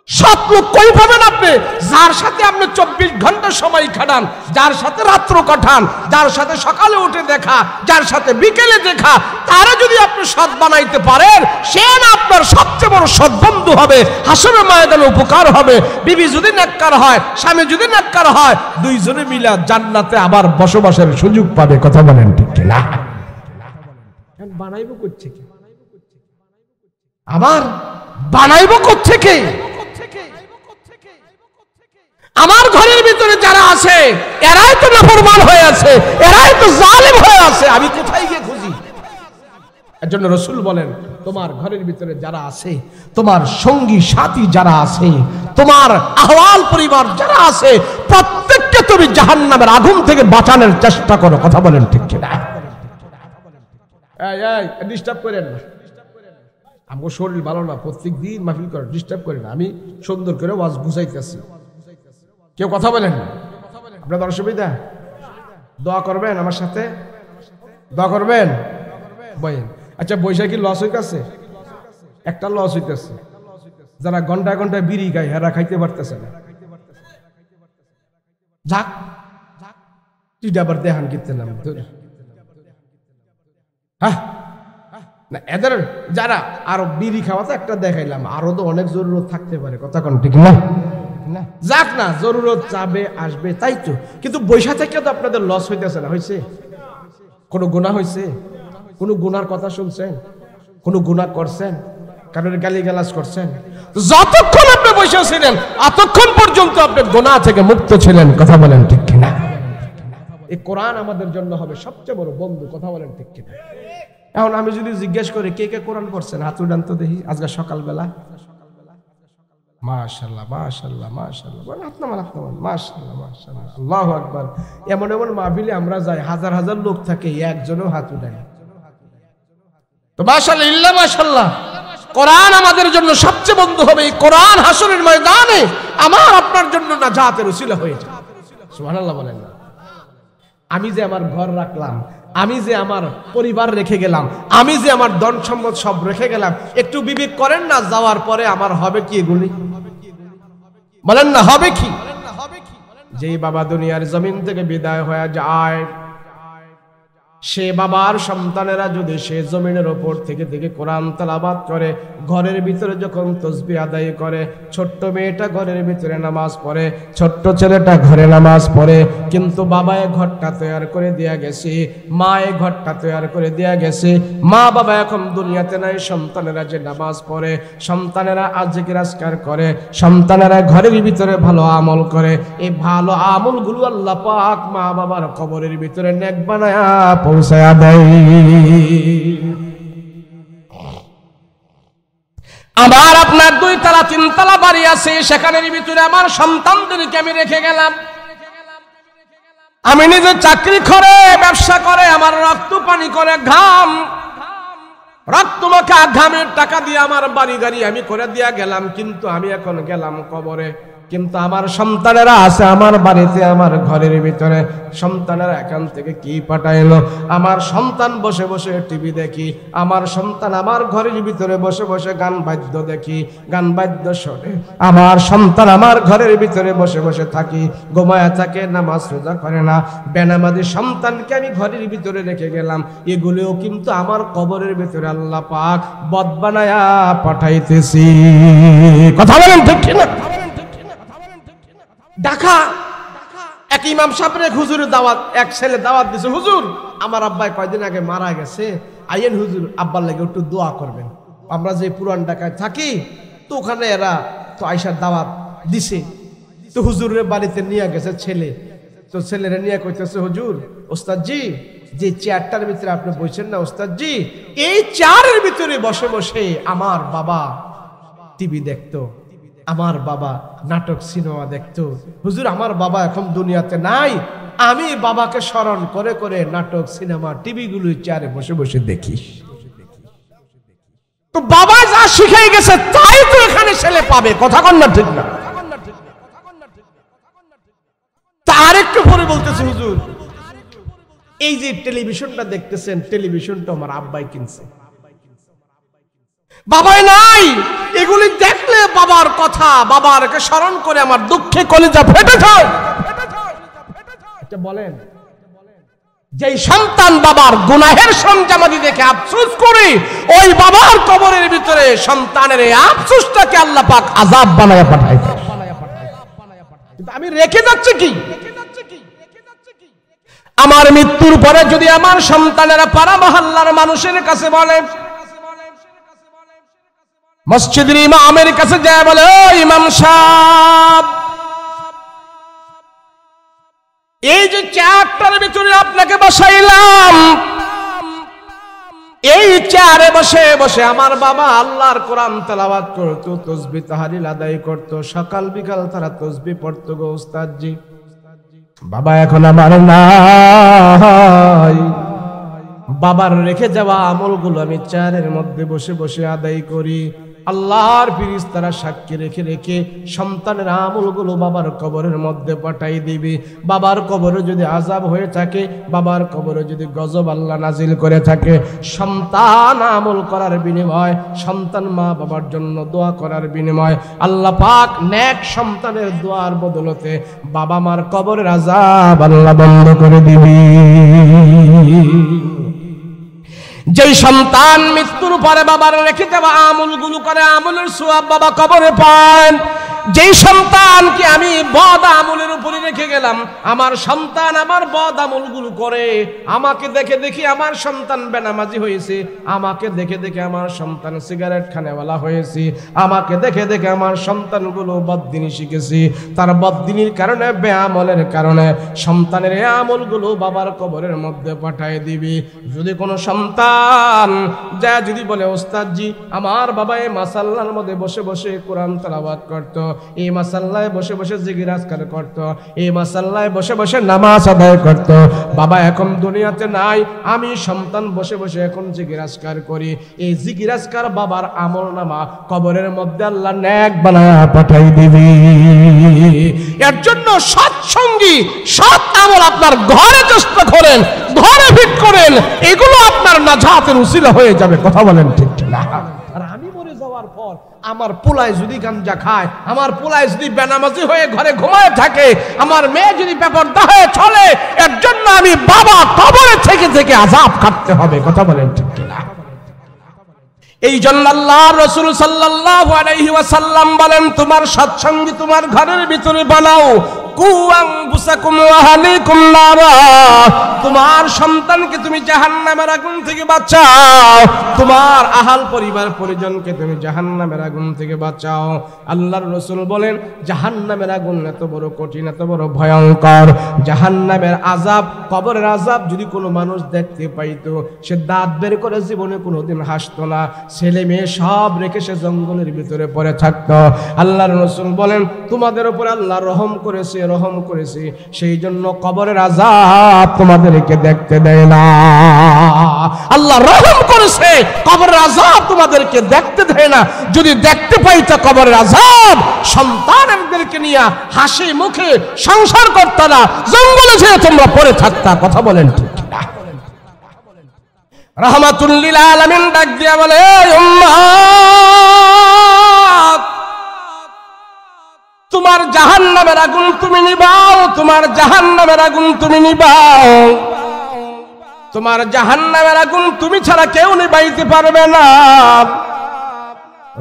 A: সৎ লোক কই পাবেন আপনি? যার সাথে আপনি 24 ঘন্টা সময় কাটান, যার সাথে রাত্র কাটান, যার সাথে সকালে উঠে দেখা, যার সাথে বিকেলে দেখা, তারা যদি আপনি সৎ বানাইতে পারেন, সে না আপনার সবচেয়ে বড় সৎ বন্ধু হবে, হাসরের ময়দানে উপকার হবে। বিবি যদি নেককার হয়, স্বামী যদি নেককার হয়, দুইজনে মিলে জান্নাতে আবার বসবাসের সুযোগ পাবে। কথা বলেন ঠিক কিনা? বানাইবো করছে কি? আবার বানাইবো করছে কে? আমার ঘরের ভিতরে যারা আছে এরাই তো নাফরমান হয়ে আছে, এরাই তো জালেম হয়ে আছে। আমি কোথায় গিয়ে খুঁজি? এর জন্য রাসূল বলেন, তোমার ঘরের ভিতরে যারা আছে, তোমার সঙ্গী সাথী যারা আছে, তোমার আহওয়াল পরিবার যারা আছে, প্রত্যেককে তুমি জাহান্নামের আগুন থেকে বাঁচানোর চেষ্টা করো। কথা বলেন ঠিক কিনা? এই ডিস্টার্ব করেন না, আমার শরীর ভালো না, প্রত্যেকদিন মাহফিল করে ডিস্টার্ব করেন না। আমি সুন্দর করে ওয়াজ বুঝাইতেছি, কেউ কথা বলেন না। আপনাদের অসুবিধা? দোয়া করবেন আমার সাথে, দোয়া করবেন। বলেন, আচ্ছা বৈশাখী লস হইতেছে? একটা লস হইতেছে, যারা ঘন্টায় ঘন্টায় বিড়ি খায় হেরা খাইতে পারতেছে না। যাক, তুই আবার দেখান কিনতে নাম, হ্যাঁ না, এদের যারা আরো বিড়ি খাওয়াতে একটা দেখাইলাম, আরো তো অনেক জরুরত থাকতে পারে। কথা কোন ঠিক না? যাক না, জরুরত যাবে আসবে, তাই তো। কিন্তু বৈশা থেকে তো আপনাদের লস হইতেছে না। হয়েছে? কোনো গুনাহ হয়েছে? কোনো গুনার কথা শুনছেন? কোনো গুনাহ করছেন? কারণ গালিগালাজ করছেন? যতক্ষণ আপনি বৈশা ছিলেন ততক্ষণ পর্যন্ত আপনি গুনাহ থেকে মুক্ত ছিলেন। কথা বলেন ঠিক কিনা? এই কোরআন আমাদের জন্য হবে সবচেয়ে বড় বন্ধু। কথা বলেন ঠিক কিনা? এখন আমি যদি জিজ্ঞেস করি কে কে কোরআন পড়ছেন, হাত উঠান তো দেখি। আজকে সকালবেলা মাশাআল্লাহ মাশাআল্লাহ মাশাআল্লাহ, হাত নামান হাত নামান, মাশাআল্লাহ মাশাআল্লাহ, আল্লাহু আকবার। এমন এমন মাহফিলে আমরা যাই, হাজার হাজার লোক থাকে, একজনও হাত উঠায় না। তো মাশাআল্লাহ ইল্লা মাশাআল্লাহ, কোরআন আমাদের জন্য সবচেয়ে বন্ধু হবে। এই কোরআন হাসরের ময়দানে আমার আপনার জন্য নাজাতের উসিলা হয়ে যায়। সুবহানাল্লাহ বলেন না? আমি যে আমার ঘর রাখলাম, আমি যে আমার পরিবার রেখে গেলাম, আমি যে আমার ধন সম্পদ সব রেখে গেলাম, একটু বিবেক করেন না, যাওয়ার পরে আমার হবে কি? এগুলি বলেন না, হবে কি? যেই বাবা দুনিয়ার জমিন থেকে বিদায় হয়ে যায়, সে বাবার সন্তানেরা যদি সে জমিনের ওপর থেকে থেকে কোরআন তেলাওয়াত করে, ঘরের ভিতরে যখন তাসবিহ আদায় করে, ছোট্ট মেয়েটা ঘরের ভিতরে নামাজ পড়ে, ছোট্ট ছেলেটা ঘরে নামাজ পড়ে, কিন্তু বাবায় ঘরটা তৈরি করে দেয়া গেছে, মায়ে ঘরটা তৈরি করে দেয়া গেছে। মা বাবা এখন দুনিয়াতে নাই, সন্তানেরা যে নামাজ পড়ে, সন্তানেরা জিকির আজকার করে, সন্তানেরা ঘরের ভিতরে ভালো আমল করে, এই ভালো আমলগুলো আল্লাহ পাক মা বাবার কবরের ভিতরে নেক বানায়া পৌঁছায়া দেয়। আমার আপনার 2 তলা 3 তলা বাড়ি আছে, সেখানের ভিতরে আমার সন্তানদেরকে আমি রেখে গেলাম। আমি নিজে চাকরি করে, ব্যবসা করে, আমার রক্ত পানি করে, ঘাম রক্ত মাখা ঘামের টাকা দিয়ে আমার বাড়ি গাড়ি আমি করে দিয়া গেলাম, কিন্তু আমি এখন গেলাম কবরে। কিন্তু আমার সন্তানেরা আছে আমার বাড়িতে, আমার ঘরের ভিতরে। সন্তানেরা এখান থেকে কি পাঠাইলো? আমার সন্তান বসে বসে টিভি দেখি, আমার সন্তান আমার ঘরের ভিতরে বসে বসে গান বাদ্য দেখি, গান বাদ্য শোনে। আমার সন্তান আমার ঘরের ভিতরে বসে বসে থাকি, ঘুমায়া থাকে, নামাজ রোজা করে না। বেনামাজি সন্তানকে আমি ঘরের ভিতরে রেখে গেলাম। এগুলোও কিন্তু আমার কবরের ভিতরে আল্লাহ পাক বদ বানায়া পাঠাইতেছি। কথা বলেন ঠিক কিনা? ঢাকা এক ইমাম সাহেবের হুজুরের দাওয়াত, এক ছেলে দাওয়াত দিছে, হুজুর আমার আব্বাই কয়দিন আগে মারা গেছে, আইয়েন হুজুর আব্বার লাগে একটু দোয়া করবেন। আমরা যে পুরান ঢাকায় থাকি তো ওখানে এরা তো আইসার দাওয়াত দিছে, তো হুজুরের বাড়িতে নিয়ে গেছে ছেলে। তো ছেলেরা নিয়ে কইতেছে, হুজুর ওস্তাদজি যে চেয়ারটার ভিতরে আপনি বসেন না ওস্তাদজি, এই চেয়ারের ভিতরে বসে বসে আমার বাবা টিভি দেখতো, আমার বাবা নাটক সিনেমা দেখতো। হুজুর আমার বাবা এখন দুনিয়াতে নাই, আমি বাবাকে স্মরণ করে করে নাটক সিনেমা টিভি গুলো চেয়ারে বসে বসে দেখি। তো বাবা যা শিখে গেছে তাই তো এখানে ছেলে পাবে। কথা কন না ঠিক না? তার একটু পরে বলতেছে, হুজুর এই যে টেলিভিশনটা দেখতেছেন, টেলিভিশনটা আমার আব্বাই কিনছে, বাবাই নাই। এগুলি দেখলে বাবার কথা, বাবারকে স্মরণ করে আমার দুঃখে কলিজা ফেটে যায়। বলেন, যেই সন্তান বাবার গুনাহের সরঞ্জামাদি দেখে আফসোস করে, ওই বাবার কবরের ভিতরে সন্তানের এই আফসোসটাকে আল্লাহ পাক আযাব বানায়া পাঠায়। কিন্তু আমি রেখে যাচ্ছি কি? আমার মৃত্যুর পরে যদি আমার সন্তানেরা পাড়া মহল্লার মানুষের কাছে বলে, মসজিদের ইমামের কাছে যায় বলে, ও ইমাম সাহেব, এই যে চেয়ারটার ভিতরে আপনাকে বসাইলাম, এই চেয়ারে বসে বসে আমার বাবা আল্লাহর কোরআন তেলাওয়াত করতো, তাসবিহ তাহলিল আদায় করতো, সকাল বিকাল তারা তাসবিহ পড়তো গো উস্তাদজি। বাবা এখন আমার নাই, বাবার রেখে যাওয়া আমলগুলো আমি চেয়ারের মধ্যে বসে বসে আদায় করি। আল্লাহর ফেরেশতারা সাক্ষী রেখে রেখে সন্তানের আমলগুলো বাবার কবরের মধ্যে পাঠাই দিবি। বাবার কবরে যদি আযাব হয়ে থাকে, বাবার কবরে যদি গজব আল্লাহ নাজিল করে থাকে, সন্তান আমল করার বিনিময়, সন্তান মা বাবার জন্য দোয়া করার বিনিময় আল্লাহ পাক নেক সন্তানের দোয়ার বদলতে বাবা মার কবরের আযাব আল্লাহ বন্ধ করে দিবি। যেই সন্তান মৃত্যুর পরে বাবার রেখে যাওয়া আমলগুলো করে, আমলের সওয়াব বাবা কবরে পান। যেই সন্তানকে আমি বদ আমলের উপরে রেখে গেলাম, আমার সন্তান আমার বদ আমলগুলো করে, আমাকে দেখে দেখে আমার সন্তান বেনামাজি হয়েছে, আমাকে দেখে দেখে আমার সন্তান সিগারেট খানেওয়ালা হয়েছে, আমাকে দেখে দেখে আমার সন্তানগুলো বদদিনী শিখেছি। তার বদদিনীর কারণে, বেআমলের কারণে সন্তানের এই আমলগুলো বাবার কবরের মধ্যে পাঠিয়ে দিবি। যদি কোনো সন্তান যা যদি বলে, ওস্তাদজি আমার বাবা এই মাসাল্লার মধ্যে বসে বসে কোরআন তেলাওয়াত করতো, এই মাসাল্লায় বসে বসে জিকির আজকার করতো, এই মাসাল্লায় বসে বসে নামাজ আদায় করতো, বাবা এখন দুনিয়াতে নাই, আমি সন্তান বসে বসে এখন জিকির আজকার করি, এই জিকির আজকার বাবার আমল নামা কবরের মধ্যে আল্লাহ নেক বানায়া পাঠাই দিবি। এর জন্য সৎসঙ্গী, সৎ আমল আপনার ঘরে চেষ্টা করেন, ঘরে ফিট করেন, এগুলো আপনার নাজাতের উসিলা হয়ে যাবে। কথা বলেন ঠিক না? আর আমি মরে যাওয়ার পর আমার পোলায় যদি গাঞ্জা খায়, আমার পোলায় যদি বেনামাজি হয়ে ঘরে ঘুমায় থাকে, আমার মেয়ে যদি বেপরদা হয়ে চলে, এর জন্য আমি বাবা কবরে থেকে থেকে আযাব কাটতে হবে। কথা বলেন ঠিক না? এই জন্য আল্লাহর রাসূল সাল্লাল্লাহু আলাইহি ওয়াসাল্লাম বলেন, তোমার সৎসঙ্গী তোমার ঘরের ভিতরে বানাও, তোমার সন্তানকে তুমি জাহান্নামের আগুন থেকে বাঁচাও, তোমার আহাল পরিবার পরিজনকে তুমি জাহান্নামের আগুন থেকে বাঁচাও। আল্লাহর রাসূল বলেন, জাহান্নামের আগুন এত বড় কঠিন, এত বড় ভয়ঙ্কর, জাহান্নামের আযাব, কবরের আযাব যদি কোনো মানুষ দেখতে পাইতো, সে দাঁত বের করে জীবনে কোনোদিন হাসতো না, ছেলে মেয়ে সব রেখে সে জঙ্গলের ভিতরে পড়ে থাকতো। আল্লাহর রাসূল বলেন, তোমাদের উপর আল্লাহ রহম করেছে, রহম করেছি, সেই জন্য কবরের আযাব তোমাদেরকে দেখতে দেয় না। আল্লাহ রহম করেছে, কবরের আযাব তোমাদেরকে দেখতে দেয় না। যদি দেখতে পাইতা কবরের আযাব, সন্তানদেরকে নিয়ে হাসি মুখে সংসার করতা না, জঙ্গলে যেয়ে তোমরা পড়ে থাকতা। কথা বলেন ঠিক না? রাহমাতুল লিল আলামিন ডাক দিয়া বলে, উম্মাত, তোমার জাহান্নামের আগুন তুমি নিবাও, তোমার জাহান্নামের আগুন তুমি নিবাও, তোমার জাহান্নামের আগুন তুমি ছাড়া কেউ নিবাইতে পারবে না।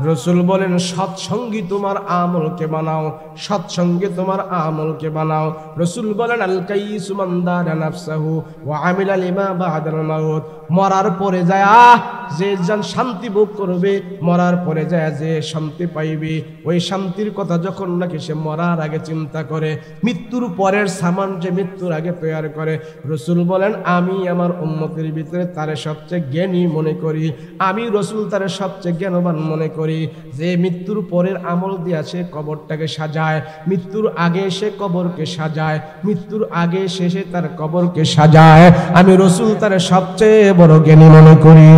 A: রাসূল বলেন, সৎসঙ্গী তোমার আমলকে বানাও, সৎসঙ্গে তোমার আমলকে বানাও। রাসূল বলেন, আল কাইসু মান দারা নাফসাহু ওয়া আমিলা লিমা বাদাল মাউত। মরার পরে যায় যে শান্তি ভোগ করবে, মরার পরে যায় যে শান্তি পাইবে, ওই শান্তির কথা যখন নাকি সে মরার আগে চিন্তা করে, মৃত্যুর পরের সামান যে মৃত্যুর আগে তৈরি করে। রাসূল বলেন, আমি আমার উম্মতের ভিতরে তারে সবচেয়ে জ্ঞানী মনে করি, আমি রাসূল তারে সবচেয়ে জ্ঞানবান মনে করি। যে মৃত্যুর পরের আমল দিয়া সে কবরটাকে সাজায়, মৃত্যুর আগে সে কবরকে সাজায়, মৃত্যুর আগে শেষে তার কবরকে সাজায়, আমি রাসূল তারে সবচেয়ে বড় জ্ঞানী মনে করি,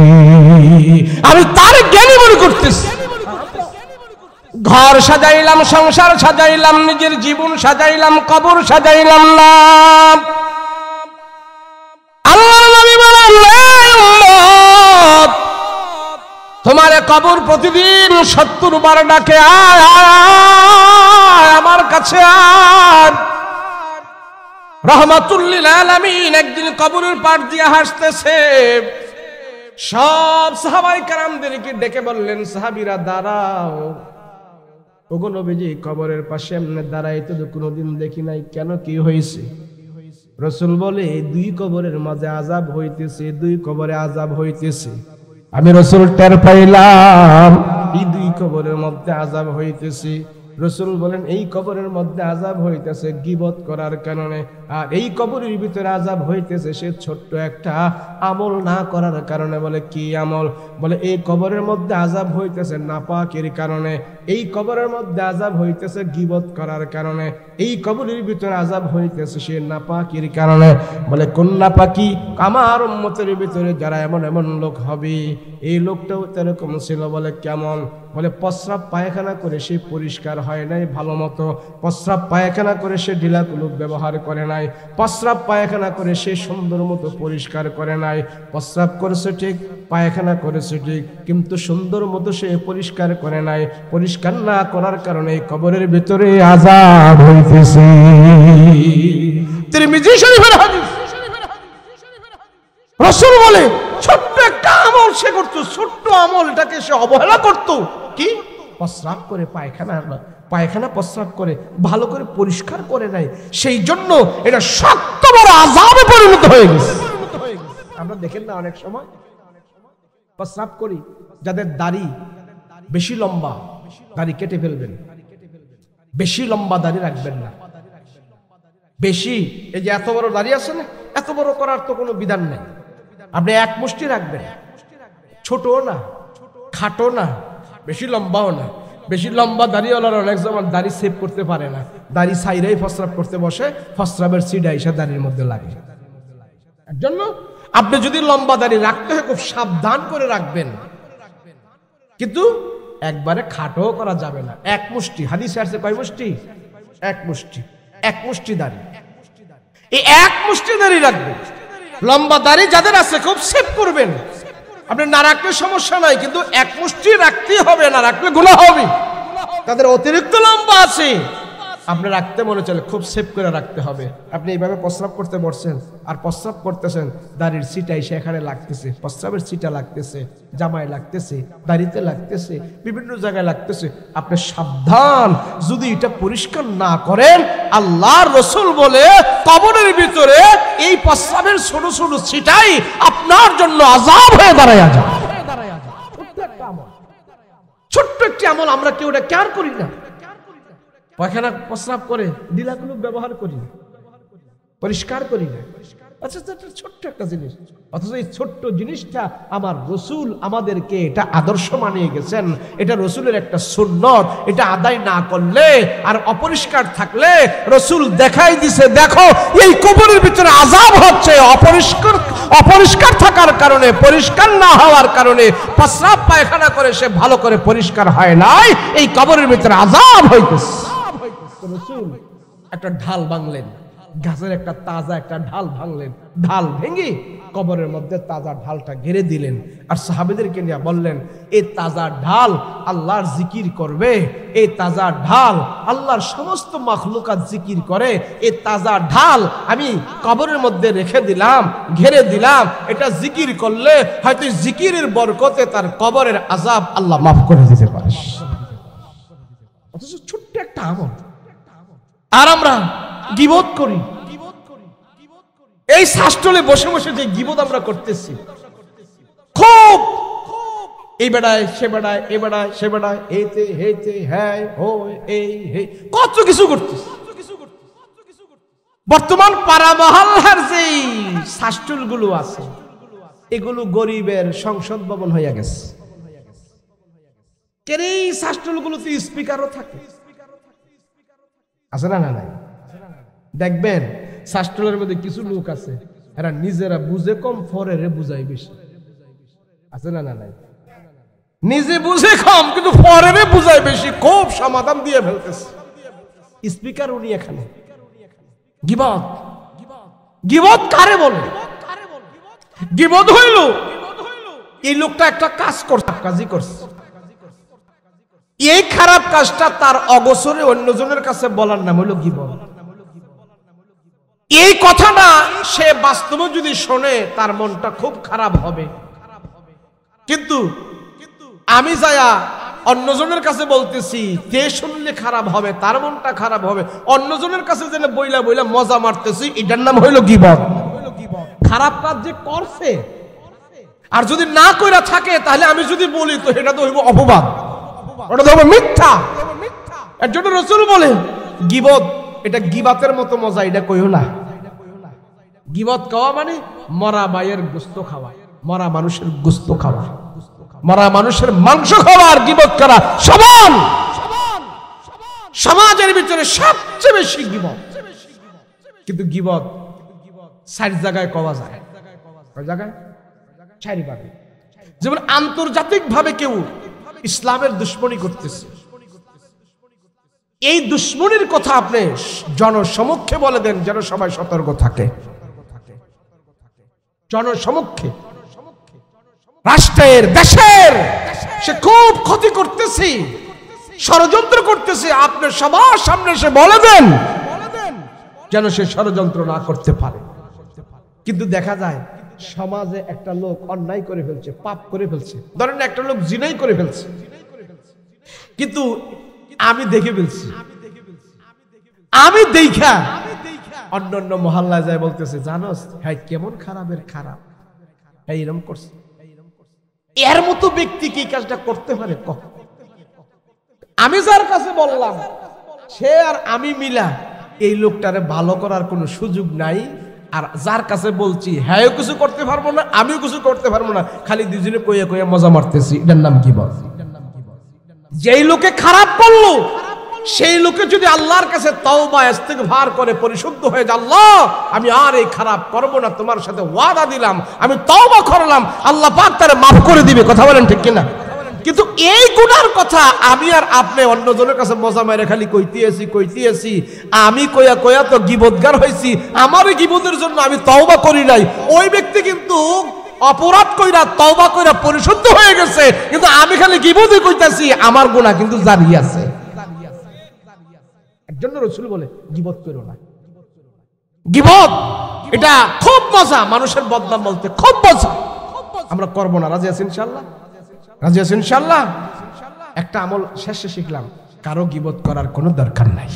A: আমি তার জ্ঞানী মনে করতেছি। ঘর সাজাইলাম, সংসার সাজাইলাম, নিজের জীবন সাজাইলাম, কবর সাজাইলাম না। আল্লাহর নবী বলেন, তোমার কবর প্রতিদিন 70 বার ডাকে, আয় আমার কাছে আয়। রাহমাতুল লিল আলামিন একদিন কবরের পাশ দিয়ে হাসতেছে, সব সাহাবায়ে কেরামদেরকে ডেকে বললেন, সাহাবীরা দাঁড়াও, ওগো নবীজি কবরের পাশে এমনি দাঁড়াইতে তো কোনোদিন দেখি নাই, কেন কি হয়েছে? রাসূল বলে, দুই কবরের মাঝে আযাব হইতেছে, দুই কবরে আযাব হইতেছে। আমি রাসূল টের পাইলাম এই দুই কবরের মধ্যে আযাব হইতেছে। রাসূল বলেন, এই কবরের মধ্যে আযাব হইতেছে গীবত করার কারণে, আর এই কবরের ভিতরে আযাব হইতেছে সে ছোট্ট একটা আমল না করার কারণে। বলে, কি আমল? বলে, এই কবরের মধ্যে আযাব হইতেছে নাপাকের কারণে, এই কবরের মধ্যে আযাব হইতেছে গীবত করার কারণে, এই কবরের ভিতরে আযাব হইতেছে সে নাপাকের কারণে। বলে, কোন নাপাকি? আমার উম্মতের ভিতরে যারা এমন এমন লোক হবে, এই লোকটাও এরকম ছিল। বলে, কেমন? বলে, প্রস্রাব পায়খানা করে সে পরিষ্কার হয় নাই ভালো মতো, প্রস্রাব পায়খানা করে সে ঢিলা কুলুপ ব্যবহার করে নাই, প্রস্রাব পায়খানা করে সে সুন্দর মতো পরিষ্কার করে নাই, প্রস্রাব করেছে ঠিক, পায়খানা করেছে ঠিক, কিন্তু সুন্দর মতো সে পরিষ্কার করে নাই। পরিষ্কার না করার কারণে কবরের ভিতরে আযাব হইতেছে। তিরমিজি শরীফের হাদিস। রাসূল বলে, ছোট্ট একটা আমল সে করতো, ছোট্ট আমলটাকে সে অবহেলা করতো। কি? প্রস্রাব করে পায়খানা প্রস্রাব করে ভালো করে পরিষ্কার করে নাই, সেই জন্য এটা শক্ত বড় আযাবে পরিণত হয়ে গেছে। আমরা দেখেন না অনেক সময় প্রস্রাব করি, যাদের দাড়ি বেশি লম্বা, দাড়ি কেটে ফেলবেন, বেশি লম্বা দাড়ি রাখবেন না। বেশি, এই যে এত বড় দাড়ি আছে না, এত বড় করার তো কোনো বিধান নেই। আপনি এক মুষ্টি রাখবেন, ছোটও না খাটো না বেশি লম্বাও না। বেশি লম্বা দাড়িওয়ালারা অনেক সময় দাড়ি সেভ করতে পারে না, দাড়ি সাইরাই প্রস্রাব করতে বসে, প্রস্রাবের সিডা এসে দাড়ির মধ্যে লাগে। এর জন্য আপনি যদি লম্বা দাড়ি রাখতে হয় খুব সাবধান করে রাখবেন, কিন্তু একবারে খাটো করা যাবে না। এক মুষ্টি, হাদিসে আসছে কয় মুষ্টি? এক মুষ্টি, এক মুষ্টি দাড়ি, এই এক মুষ্টি দাড়ি রাখবেন। লম্বা দাড়ি যাদের আছে খুব সেভ করবেন, আপনি না রাখলে সমস্যা নাই, কিন্তু এক মুষ্টি রাখতেই হবে, না রাখলে গুনাহ হবে। তাদের অতিরিক্ত লম্বা আছে, আপনি রাখতে মনে চলে, খুব সেভ করে রাখতে হবে। আপনি এইভাবে প্রস্রাব করতে বসছেন আর প্রস্রাব করতেছেন, দাড়ির সিটাই সেখানে লাগতেছে, প্রস্রাবের সিটা লাগতেছে, জামায় লাগতেছে, দাড়িতে লাগতেছে, বিভিন্ন জায়গায় লাগতেছে। আপনি সাবধান, যদি এটা পরিষ্কার না করেন, আল্লাহর রাসূল বলে কবরের ভিতরে এই প্রস্রাবের ছোট ছোট সিটাই আপনার জন্য আযাব হয়ে দাঁড়ায় যাবে। ছোট্ট একটি আমল আমরা কেউ এটা কেয়ার করি না। পায়খানা প্রস্রাব করে ঢিলাগুলো ব্যবহার করি না, পরিষ্কার করি না। আচ্ছা, ছোট্ট একটা জিনিস, অথচ এই ছোট্ট জিনিসটা আমার রাসূল আমাদেরকে এটা আদর্শ বানিয়ে গেছেন। এটা রাসূলের একটা সুন্নত, এটা আদায় না করলে আর অপরিষ্কার থাকলে রাসূল দেখাই দিছে, দেখো এই কবরের ভিতরে আযাব হচ্ছে, অপরিষ্কার থাকার কারণে, পরিষ্কার না হওয়ার কারণে প্রস্রাব পায়খানা করে সে ভালো করে পরিষ্কার হয় নাই, এই কবরের ভিতরে আযাব হইতেছে। একটা ঢাল ভাঙলেন, গাছের একটা তাজা একটা ঢাল ভাঙলেন, ঢাল ভেঙে কবরের মধ্যে তাজা ঢালটা ঘিরে দিলেন। আর সাহাবীদেরকে নিয়ে বললেন, এই তাজা ঢাল আল্লাহর জিকির করবে, এই তাজা ঢাল আল্লাহর সমস্ত মাখলুকাত জিকির করে, এই তাজা ঢাল আমি কবরের মধ্যে রেখে দিলাম, ঘিরে দিলাম, এটা জিকির করলে হয়তো জিকিরের বরকতে তার কবরের আযাব আল্লাহ মাফ করে দিতে পারে। অথচ ছোট্ট একটা আমল, আর আমরা গীবত করি। এই শাস্ত্রলে বসে বসে যে গীবত আমরা করতেছি, খুব এই বেড়ায় সে বেড়ায়, এ বেড়ায় সে বেড়ায়, এইতে হেতে হ্যাঁ ও এই হে কত কিছু করতেছি। বর্তমান পাড়া মহল্লার যে শাস্ত্রল গুলো আছে, এগুলো গরিবের সংসদ ভবন হয়ে গেছে। এই শাস্ত্রল গুলোতে স্পিকারও থাকে, আছে না? না নাই? দেখবেন শাস্ত্রের মধ্যে কিছু লোক আছে, এরা নিজেরা বুঝে কম, ফরেরে বুঝাই বেশি, আছে না? না নাই? নিজে বুঝে কম কিন্তু ফরেরে বুঝাই বেশি, খুব সমাধান দিয়ে ফেলতেছে। স্পিকার উনি এখানে। গীবত, গীবত কারে বলে? গীবত হইল এই লোকটা একটা কাজ করছে, কাজই করছে, এই খারাপ কাজটা তার অগোচরে অন্যজনের কাছে বলার নাম হলো গীবত। এই কথাটা সে বাস্তবে যদি শোনে তার মনটা খুব খারাপ হবে, কিন্তু আমি যায়া অন্যজনের কাছে বলতেছি, তে শুনলে খারাপ হবে, তার মনটা খারাপ হবে, অন্যজনের কাছে জেনে বইলা বইলা মজা মারতেছি, এটার নাম হইল গীবত। খারাপ কাজ যে করছে, আর যদি না কইরা থাকে তাহলে আমি যদি বলি তো এটা তো হইব অপবাদ, ওটা তো হবে মিথ্যা। এর জন্য রাসূল বলে গীবত এটা গীবাতের মতো মজা এটা কইও না। গীবত খাওয়া মানে মরা ভাইয়ের গোশত খাওয়া, মরা মানুষের গোশত খাওয়া, মরা মানুষের মাংস খাওয়া আর গীবত করা সমান। সমাজের ভিতরে সবচেয়ে বেশি গীবত। কিন্তু গীবত 4 জায়গায় কওয়া যায়। কয় জায়গায়? 4 ভাবে। যেমন আন্তর্জাতিক ভাবে কেউ ইসলামের দুশমনি করতেছে, এই দুশমনির কথা আপনি জনসমক্ষে বলে দেন যেন সবাই সতর্ক থাকে। জনসমক্ষে রাষ্ট্রের, দেশের সে খুব ক্ষতি করতেছে, ষড়যন্ত্র করতেছে, আপনি সবার সামনে সে বলে দেন যেন সে ষড়যন্ত্র না করতে পারে। কিন্তু দেখা যায় সমাজে একটা লোক অন্যায় করে ফেলছে, পাপ করে ফেলছে, ধরেন একটা লোক জিনাই করে ফেলছে, কিন্তু আমি দেখে ফেলছি, আমি দেখা অন্য মহল্লায় যায় বলতেছে, জানোস হ্যাঁ কেমন খারাপের খারাপ, এইরকম করছে। এর মতো ব্যক্তি কি কাজটা করতে পারে? আমি যার কাছে বললাম সে আর আমি মিলা এই লোকটারে ভালো করার কোনো সুযোগ নাই, আর যার কাছে বলছি হ্যাঁ কিছু করতে পারবো না, আমিও কিছু করতে পারবো না, খালি দুজনে কইয়া কইয়া মজা মারতেছি, এটার নাম গীবত। যেই লোকে খারাপ করলো সেই লোকে যদি আল্লাহর কাছে তওবা ইস্তিগফার করে পরিশুদ্ধ হয়ে যায়, আল্লাহ আমি আর এই খারাপ করব না, তোমার সাথে ওয়াদা দিলাম, আমি তওবা করলাম, আল্লাহ পাক তারে মাফ করে দিবে। কথা বলেন ঠিক কিনা? কিন্তু এই গুনার কথা আমি আর আপনি অন্যজনের কাছে মজা মেরে খালি কইতেছি, আমি কইয়া কইয়া তো গীবতগার হইছি, আমার এই গীবতের জন্য আমি তওবা করি নাই। ওই ব্যক্তি কিন্তু অপরাধ কইরা তওবা কইরা পরিশুদ্ধ হয়ে গেছে, কিন্তু আমি খালি গীবতই কইতাছি, আমার গুনাহ কিন্তু জারি আছে। এর জন্য রাসূল বলে গীবত করো না। গীবত এটা খুব মজা, মানুষের বদনাম বলতে খুব মজা, আমরা করব না। রাজি আছেন ইনশাআল্লাহ? রাজি আছেন ইনশাআল্লাহ? একটা আমল শেষে শিখলাম, কারো গীবত করার কোনো দরকার নাই।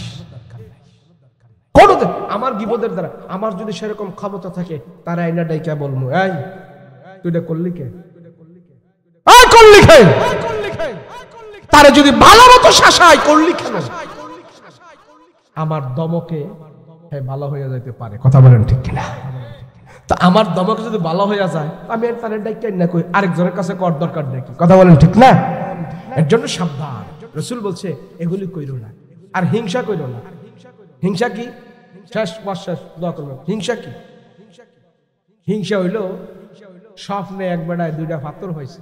A: আমার গীবতের দ্বারা আমার যদি সেরকম ক্ষমতা থাকে তারা আইনা ডাইকা বলবো, এই তুই এটা করলি কে, করলি কে, তারা যদি ভালো মতো শাসায় করলি কেন, আমার দমকে ভালো হয়ে যেতে পারে। কথা বলেন ঠিক কিনা? তো আমার দমকে যদি ভালো হয়ে যায় আমি আর তার ডাইকা না কই আরেকজনের কাছে কর দরকার নাকি? কথা বলেন ঠিক না? এর জন্য সাবধান। রাসূল বলছে এগুলি কইরো না, আর হিংসা কইরো না। হিংসা কি? শেষ দোয়া করবেন। হিংসা কি? হিংসা হইল স্বপ্নে এক বেড়ায় দুইটা পাথর হয়েছে।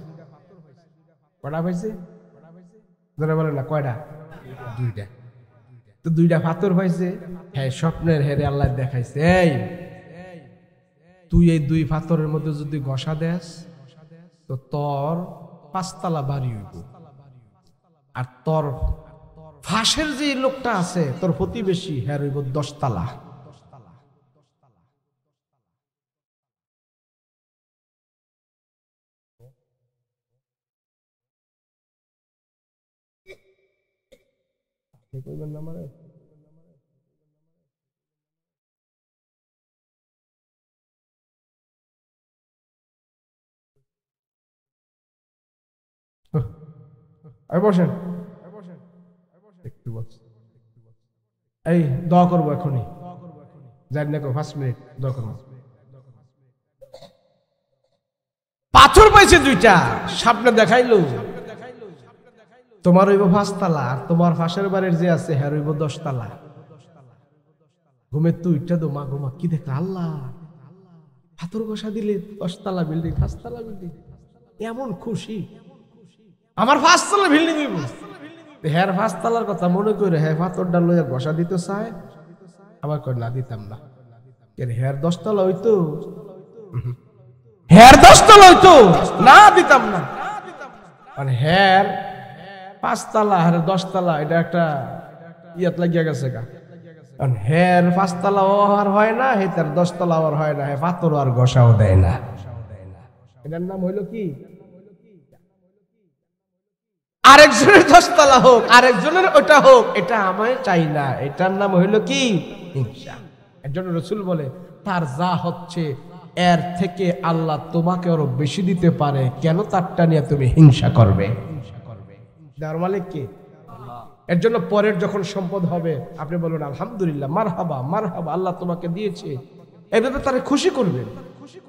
A: কয়টা হয়েছে যারা বলে না কয়টা? দুইটা। তো দুইটা পাথর হয়েছে। হ্যাঁ, স্বপ্নের হেরে আল্লাহ দেখাইছে, এই তুই এই দুই পাথরের মধ্যে যদি ঘষা দেস তো তোর 5 তলা বাড়ি হইব, আর তোর ফাঁসের যে লোকটা আছে তোর প্রতিবেশী হ্যাঁ হইব 10 তলা। বসেন, এই দোয়া করবো এখনই, জানি না 5 মিনিট দোয়া করবো। পাথর পাইছে দুইটা, সামনে দেখাইলো তোমার হইব 5 তলা, আর তোমার পাশের বাড়ির যে আছে হ্যাঁ হইব 10 তলা। ঘুমের তুই ইটা দোমা ঘুমা কি দেখা আল্লাহ পাথর ঘষা দিলে 10 তলা বিল্ডিং, 5 তলা বিল্ডিং, এমন খুশি আমার 5 তলা বিল্ডিং হইব। হ্যাঁ 5 তলার কথা মনে করে হ্যাঁ পাথরটা লইয়া ঘষা দিতে চায়, আবার কই না দিতাম না। হ্যাঁ 10 তলা হইতো, হ্যাঁ 10 তলা হইতো না দিতাম না। মানে হ্যাঁ 5 তলা আর 10 তলা এটা একটা ইয়াত লাগিয়া গেছে গা। কারণ হ্যাঁ 5 তলা আর হয় না, হে তার 10 তলা আর হয় না, হ্যাঁ পাথর আর ঘষাও দেয় না। এটার নাম হইলো কি? আরেকজনের 10 তলা হোক, আরেকজনের ওটা হোক, এটা আমায় চাই না। এটার নাম হইলো কি? হিংসা। এর জন্য রাসূল বলে তার যা হচ্ছে এর থেকে আল্লাহ তোমাকে আরো বেশি দিতে পারে, কেন তারটা নিয়ে তুমি হিংসা করবে? দেওয়ার মালিক কে? এর জন্য পরের যখন সম্পদ হবে আপনি বলবেন আলহামদুলিল্লাহ, মারহাবা মারহাবা, আল্লাহ তোমাকে দিয়েছে, এভাবে তারে খুশি করবেন।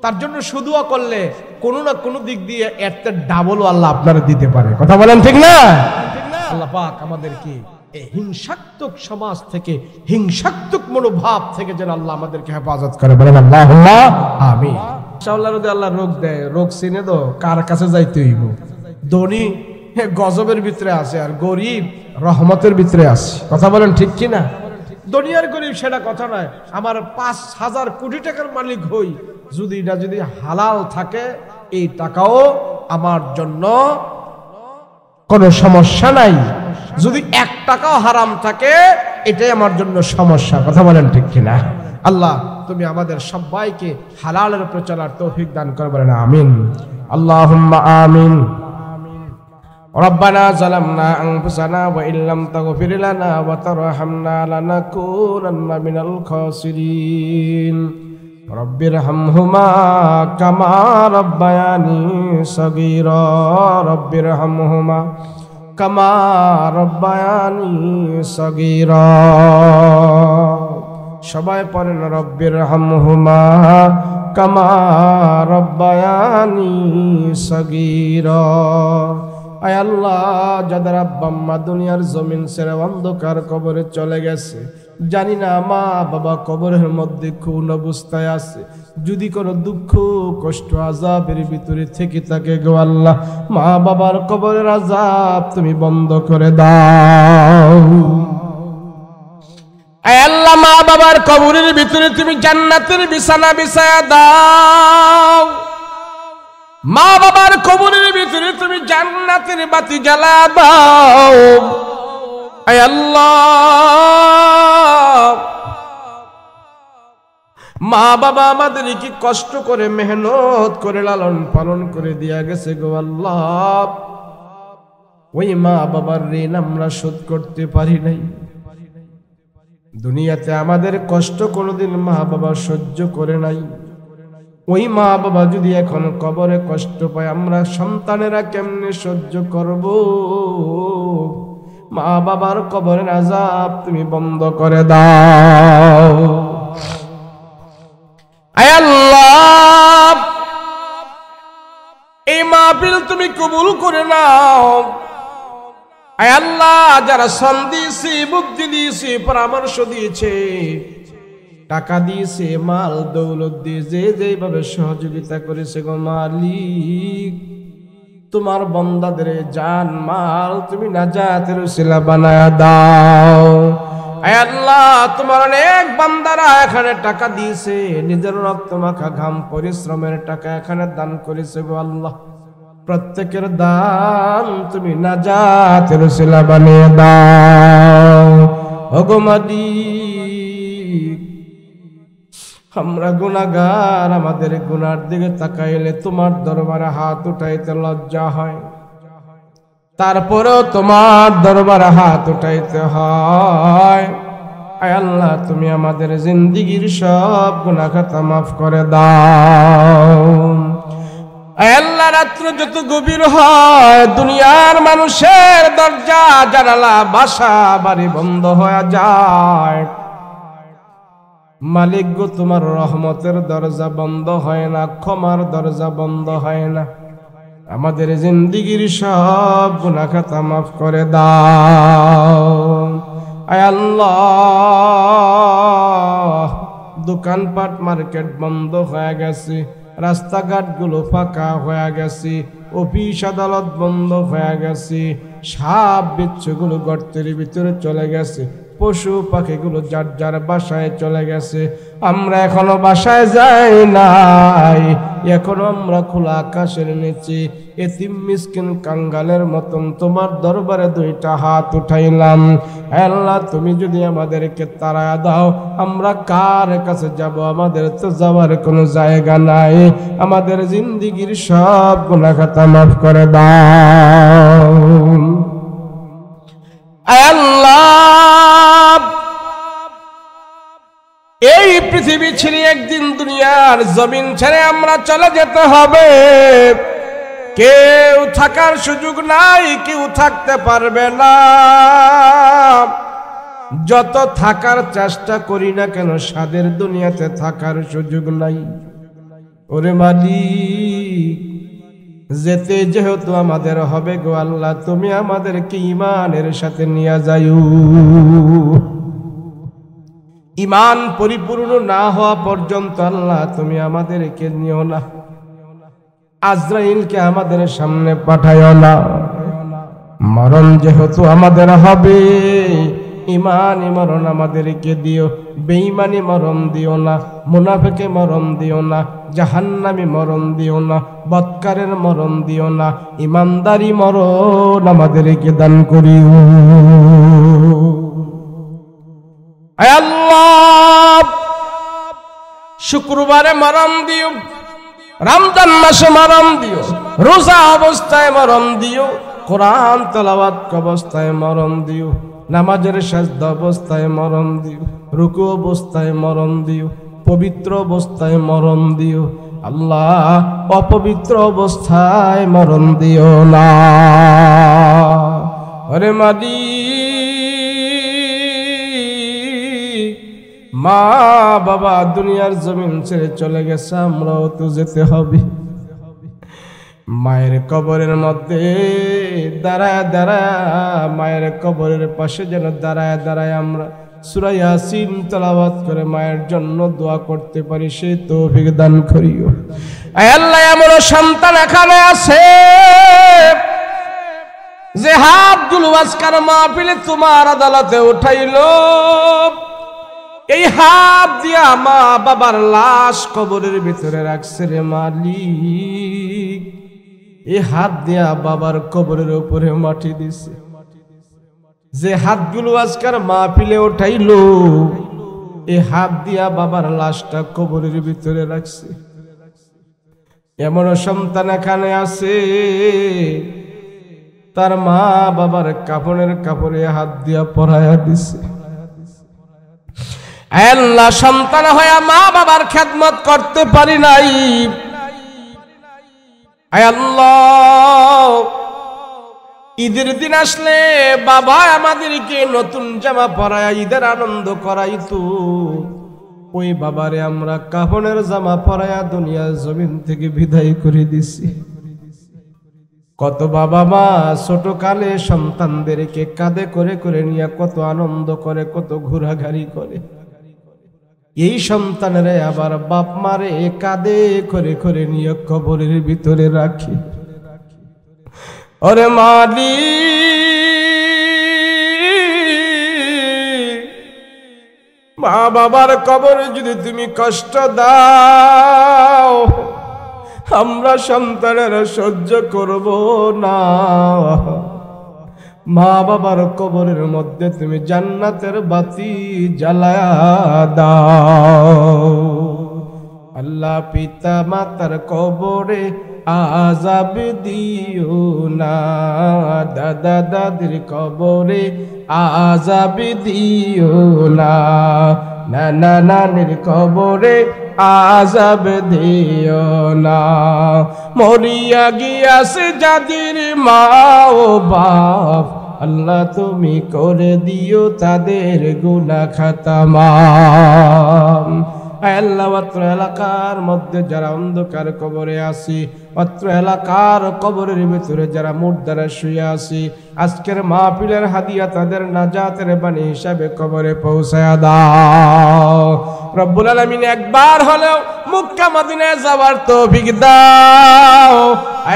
A: তার জন্য শুধুও করলে কোনো না কোনো দিক দিয়ে এর ডাবলও আল্লাহ আপনারা দিতে পারে। কথা বলেন ঠিক না? আল্লাহ পাক আমাদেরকে এই হিংসাত্মক সমাজ থেকে, হিংসাত্মক মনোভাব থেকে যেন আল্লাহ আমাদেরকে হেফাজত করে। বলেন আল্লাহুম্মা আমিন। ইনশাআল্লাহ যদি আল্লাহ রোগ দেয়, রোগ চিনে তো কার কাছে যাইতে হইব? ধনী গজবের ভিতরে আছে, আর গরিব রহমতের ভিতরে আছে। কথা বলেন ঠিক কি না? দুনিয়ার গরিব সেটা কথা নয়, আমার 5,000 কোটি টাকার মালিক হই, যদি এটা যদি হালাল থাকে এই টাকাও আমার জন্য কোনো সমস্যা নাই। যদি 1 টাকাও হারাম থাকে এটাই আমার জন্য সমস্যা। কথা বলেন ঠিক কিনা? আল্লাহ তুমি আমাদের সবাইকে হালালের উপর চলার তৌফিক দান করে। বলেন আমিন, আল্লাহুম্মা আমিন। ربنا ظلمنا أنفسنا وإن لم تغفر لنا وترحمنا لنكونن من الخاسرين رب ارحمهما كما ربياني صغيرا رب ارحمهما كما ربياني صغيرا সবাই পড়েন রব্বির হামহুমা কামা রব্বায়ানি সগীরা। আয় আল্লাহ, যাদের আব্বা আম্মা দুনিয়ার জমিন ছেড়ে অন্ধকার কবরে চলে গেছে, জানি না মা বাবা কবরের মধ্যে কোন অবস্থায় আছে, যদি কোনো দুঃখ কষ্ট আযাবের ভিতরে থেকে থাকে গো আল্লাহ, মা বাবার কবরের আযাব তুমি বন্ধ করে দাও। আয় আল্লাহ, মা বাবার কবরের ভিতরে তুমি জান্নাতের বিছানা বিছায়া দাও। মা বাবার কবরের ভিতরে তুমি জান্নাতের বাতি জ্বালা দাও। আয় আল্লাহ, মা বাবা আমাদের কি কষ্ট করে মেহনত করে লালন পালন করে দিয়া গেছে গো আল্লাহ, ওই মা বাবার ঋণ আমরা শোধ করতে পারি নাই। দুনিয়াতে আমাদের কষ্ট কোনোদিন মা বাবা সহ্য করে নাই। ওই মা বাবা যদি এখন কবরে কষ্ট পায়, আমরা সন্তানেরা কেমনে সহ্য করব? মা বাবার কবরের আযাব তুমি বন্ধ করে দাও। আয় আল্লাহ, এই মাহফিল তুমি কবুল করে নাও। আয় আল্লাহ, যারা সন দিয়েছে, বুদ্ধি দিয়েছে, পরামর্শ দিয়েছে, টাকা দিয়েছে, মাল দৌলত দিয়ে যে যেভাবে সহযোগিতা করেছে গো মালিক, তোমার বান্দাদের জান মাল তুমি নাজাতের উসিলা বানায়া দাও। আয় আল্লাহ, তোমার অনেক বান্দারা এখানে টাকা দিয়েছে, নিজের রক্ত মাখা ঘাম পরিশ্রমের টাকা এখানে দান করেছে গো আল্লাহ, প্রত্যেকের দান তুমি নাজাতের উসিলা বানিয়ে দাও। ওগো মালিক, আমরা গুনাহগার, আমাদের গুনার দিকে তাকাইলে তোমার দরবারে হাত উঠাইতে লজ্জা হয়, তারপরেও তোমার দরবারে হাত উঠাইতে হয়। আয় আল্লাহ, তুমি আমাদের জিন্দেগীর সব গুনাহ খাতা মাফ করে দাও। আয় আল্লাহ, রাত্র যত গভীর হয় দুনিয়ার মানুষের দরজা জানালা বাসা বাড়ি বন্ধ হয়ে যায়, মালিক গো তোমার রহমতের দরজা বন্ধ হয় না, ক্ষমার দরজা বন্ধ হয় না। আমাদের জিন্দেগীর সব গুনাহ খাতা মাফ করে দাও। আয় আল্লাহ, দোকানপাট মার্কেট বন্ধ হয়ে গেছে, রাস্তাঘাট গুলো ফাঁকা হয়ে গেছে, অফিস আদালত বন্ধ হয়ে গেছে, সাপ বিচ্ছুগুলো গর্তের ভিতরে চলে গেছে, পশু পাখিগুলো যার যার বাসায় চলে গেছে, আমরা এখনো বাসায় যাই নাই, এখনো আমরা খোলা আকাশের নিচে এতিম মিসকিন কাঙ্গালের মতন তোমার দরবারে দুইটা হাত উঠাইলাম। আল্লাহ, তুমি যদি আমাদেরকে তাড়ায়া দাও, আমরা কার কাছে যাব? আমাদের তো যাওয়ার কোনো জায়গা নাই, আমাদের জিন্দেগীর সব গুনাহ খাতা মাফ করে দাও। আল্লাহ, এই পৃথিবী ছেড়ে একদিন দুনিয়ার জমিন ছেড়ে আমরা চলে যেতে হবে, কেউ থাকার সুযোগ নাই, কেউ থাকতে পারবে না। যত থাকার চেষ্টা করি না কেন স্বাদের দুনিয়াতে থাকার সুযোগ নাই। ওরে মালিক, যেতে যেহেতু আমাদের হবে গো আল্লাহ, তুমি আমাদেরকে ঈমানের সাথে নিয়ে যাইও। ঈমান পরিপূর্ণ না হওয়া পর্যন্ত আল্লাহ তুমি আমাদেরকে নিও না, আজরাইলকে আমাদের সামনে পাঠাইও না। মরণ যেহেতু আমাদের হবে, ঈমানি মরণ আমাদেরকে দিও, বেঈমানি মরণ দিও না, মুনাফিকে মরণ দিও না, জাহান্নামী মরণ দিও না, বদকারের মরণ দিও না, ঈমানদারি মরণ আমাদেরকে দান করিও। আয় আল্লাহ, শুক্রবারে মরণ দিও, রমজান মাসে মরণ দিও, রোজা অবস্থায় মরণ দিও, কোরআন তেলাওয়াত অবস্থায় মরণ দিও, নামাজের সাজদা অবস্থায় মরণ দিও, রুকু অবস্থায় মরণ দিও, পবিত্র অবস্থায় মরণ দিও। আল্লাহ, অপবিত্র অবস্থায় মরণ দিও না। আরে মালিক, মা বাবা দুনিয়ার জমিন ছেড়ে চলে গেছে, আমরাও তো যেতে হবে। মায়ের কবরের মধ্যে দাঁড়ায় দাঁড়ায়, মায়ের কবরের পাশে যেন দাঁড়ায় দাঁড়ায় আমরা সূরা ইয়াসিন তেলাওয়াত করে মায়ের জন্য দোয়া করতে পারি, সেই তৌফিক দান করিও। আয় আল্লাহ, এমন সন্তান এখানে আছে যে হাতগুলো আজকার মাহফিলে তোমার আদালতে উঠাইলো, এই হাত দিয়া মা বাবার লাশ কবরের ভিতরে রাখছে রে মালিক, এই হাত দিয়া বাবার কবরের উপরে মাটি দিছে। যে হাতগুলো আজকার মাহফিলে উঠাইলো, এই হাত দিয়া বাবার লাশটা কবরের ভিতরে রাখছে। এমন সন্তান এখানে আছে তার মা বাবার কাফনের কাপড়ে হাত দিয়া পরায়া দিছে। আল্লাহ, সন্তান হয়ে মা বাবার খেদমত করতে পারি নাই। আয় আল্লাহ, ঈদের দিন আসলে বাবা আমাদেরকে নতুন জামা পরায় ঈদের আনন্দ করাইতো, ওই বাবারে আমরা কাফনের জামা পরায়া দুনিয়ার জমিন থেকে বিদায় করে দিছি। কত বাবা মা ছোট কালে সন্তানদেরকে কাঁধে করে করে নিয়ে কত আনন্দ করে, কত ঘোরাঘুরি করে। এই সন্তানেরা আবার বাপ মারে কাঁধে করে করে নিয়ে কবরের ভিতরে রাখি। ওরে মালিক, মা বাবার কবরে যদি তুমি কষ্ট দাও, আমরা সন্তানেরা সহ্য করব না। মা বাবার কবরের মধ্যে তুমি জান্নাতের বাতি জ্বালায়া দাও। আল্লাহ পিতা মাতার কবরে আযাব দিও না, দাদা দাদির কবরে আযাব দিও না, নানা নানির কবরে আযাব দিও না। মরিয়া গিয়াছে যাদের মা ও বাপ, আল্লাহ তুমি করে দিও তাদের গুনাহ খাতা মাফ। আল্লাহ অত্র এলাকার মধ্যে যারা অন্ধকার কবরে আছি, অত্র এলাকার কবরের ভিতরে যারা মুর্দারা শুয়ে আছি, আজকের মাহফিলের হাদিয়া তাদের নাজাতের বাণী হিসাবে কবরে পৌঁছায়া দাও। রব্বুল আলামিন একবার হলেও মক্কা মদিনায় যাওয়ার তৌফিক দাও।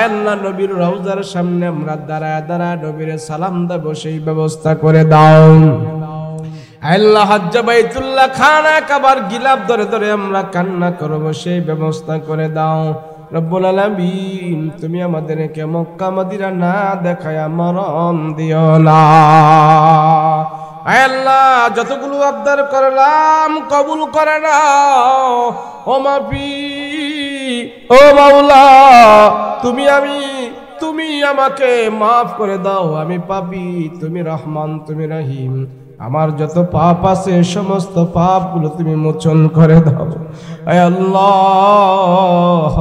A: আল্লাহ নবীর রওজার সামনে আমরা দাঁড়ায় দাঁড়ায় নবীর সালাম দেব সেই ব্যবস্থা করে দাও। আল্লাহ হজ্জে বাইতুল্লাহ খানা কাবার গিলাফ ধরে ধরে আমরা কান্না করব সেই ব্যবস্থা করে দাও। রব্বুল আলামিন তুমি আমাদেরকে মক্কা মদিনা না দেখায় মরণ দিও না। আল্লাহ যতগুলো আবদার করলাম কবুল করে নাও। ও মাফি, ও মাওলা, তুমি আমাকে মাফ করে দাও। আমি পাপী, তুমি রহমান, তুমি রহিম। আমার যত পাপ আছে সমস্ত পাপগুলো তুমি মোচন করে দাও। আয় আল্লাহ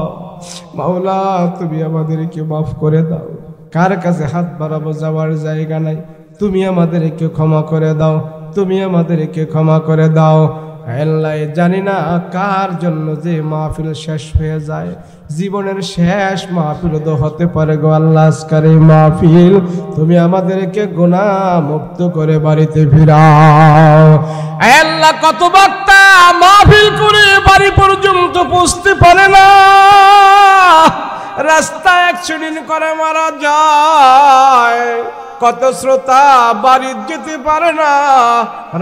A: মাওলা, তুমি আমাদেরকে মাফ করে দাও। কার কাছে হাত বাড়াবো, যাওয়ার জায়গা নাই। তুমি আমাদেরকে ক্ষমা করে দাও, তুমি আমাদেরকে ক্ষমা করে দাও। আল্লাহ জানি না কার জন্য যে মাহফিল শেষ হয়ে যায়, জীবনের শেষ মাহফিল তো হতে পারে গো আল্লাহ। আজকের এই মাহফিল তুমি আমাদেরকে গুনাহ মুক্ত করে বাড়িতে ফিরাও। আল্লাহ কত বক্তা মাহফিল করে বাড়ি পর্যন্ত পৌঁছতে পারে না, রাস্তায় অ্যাক্সিডেন্ট করে মারা যায়। কত শ্রোতা বাড়ি যেতে পারে না,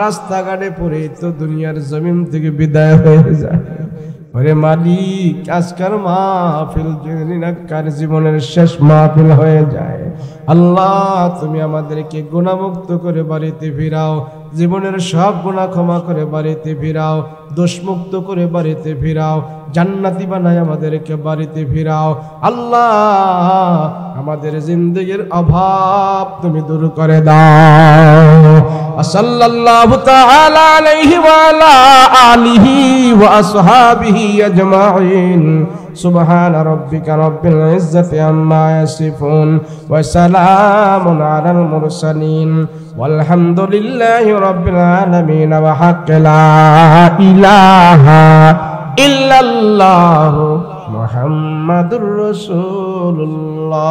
A: রাস্তাঘাটে পড়ে তো দুনিয়ার জমিন থেকে বিদায় হয়ে যায়। ওরে মালিক, আজকের মাহফিল জানি না কার জীবনের শেষ মাহফিল হয়ে যায়। আল্লাহ তুমি আমাদেরকে গুনাহমুক্ত করে বাড়িতে ফিরাও, জীবনের সব গুনাহ ক্ষমা করে বাড়িতে ফিরাও, দোষমুক্ত করে বাড়িতে ফিরাও, জান্নাতি বানায় আমাদেরকে বাড়িতে ফিরাও। আল্লাহ আমাদের জিন্দেগির অভাব তুমি দূর করে দাও। সাল্লাল্লাহু তাআলা আলাইহি ওয়া আলা আলিহি ওয়া আসহাবিহি আজমাইন। সুবহান রাব্বিকা রাব্বিল ইজ্জাতি আম্মা ইয়াসিফুন ওয়া সালামুন আলাল মুরসালিন ওয়ালহামদুলিল্লাহি রাব্বিল আলামিন। ওয়া হাক্কা লা ইলাহা ইল্লাল্লাহু মুহাম্মাদুর রাসূলুল্লাহ।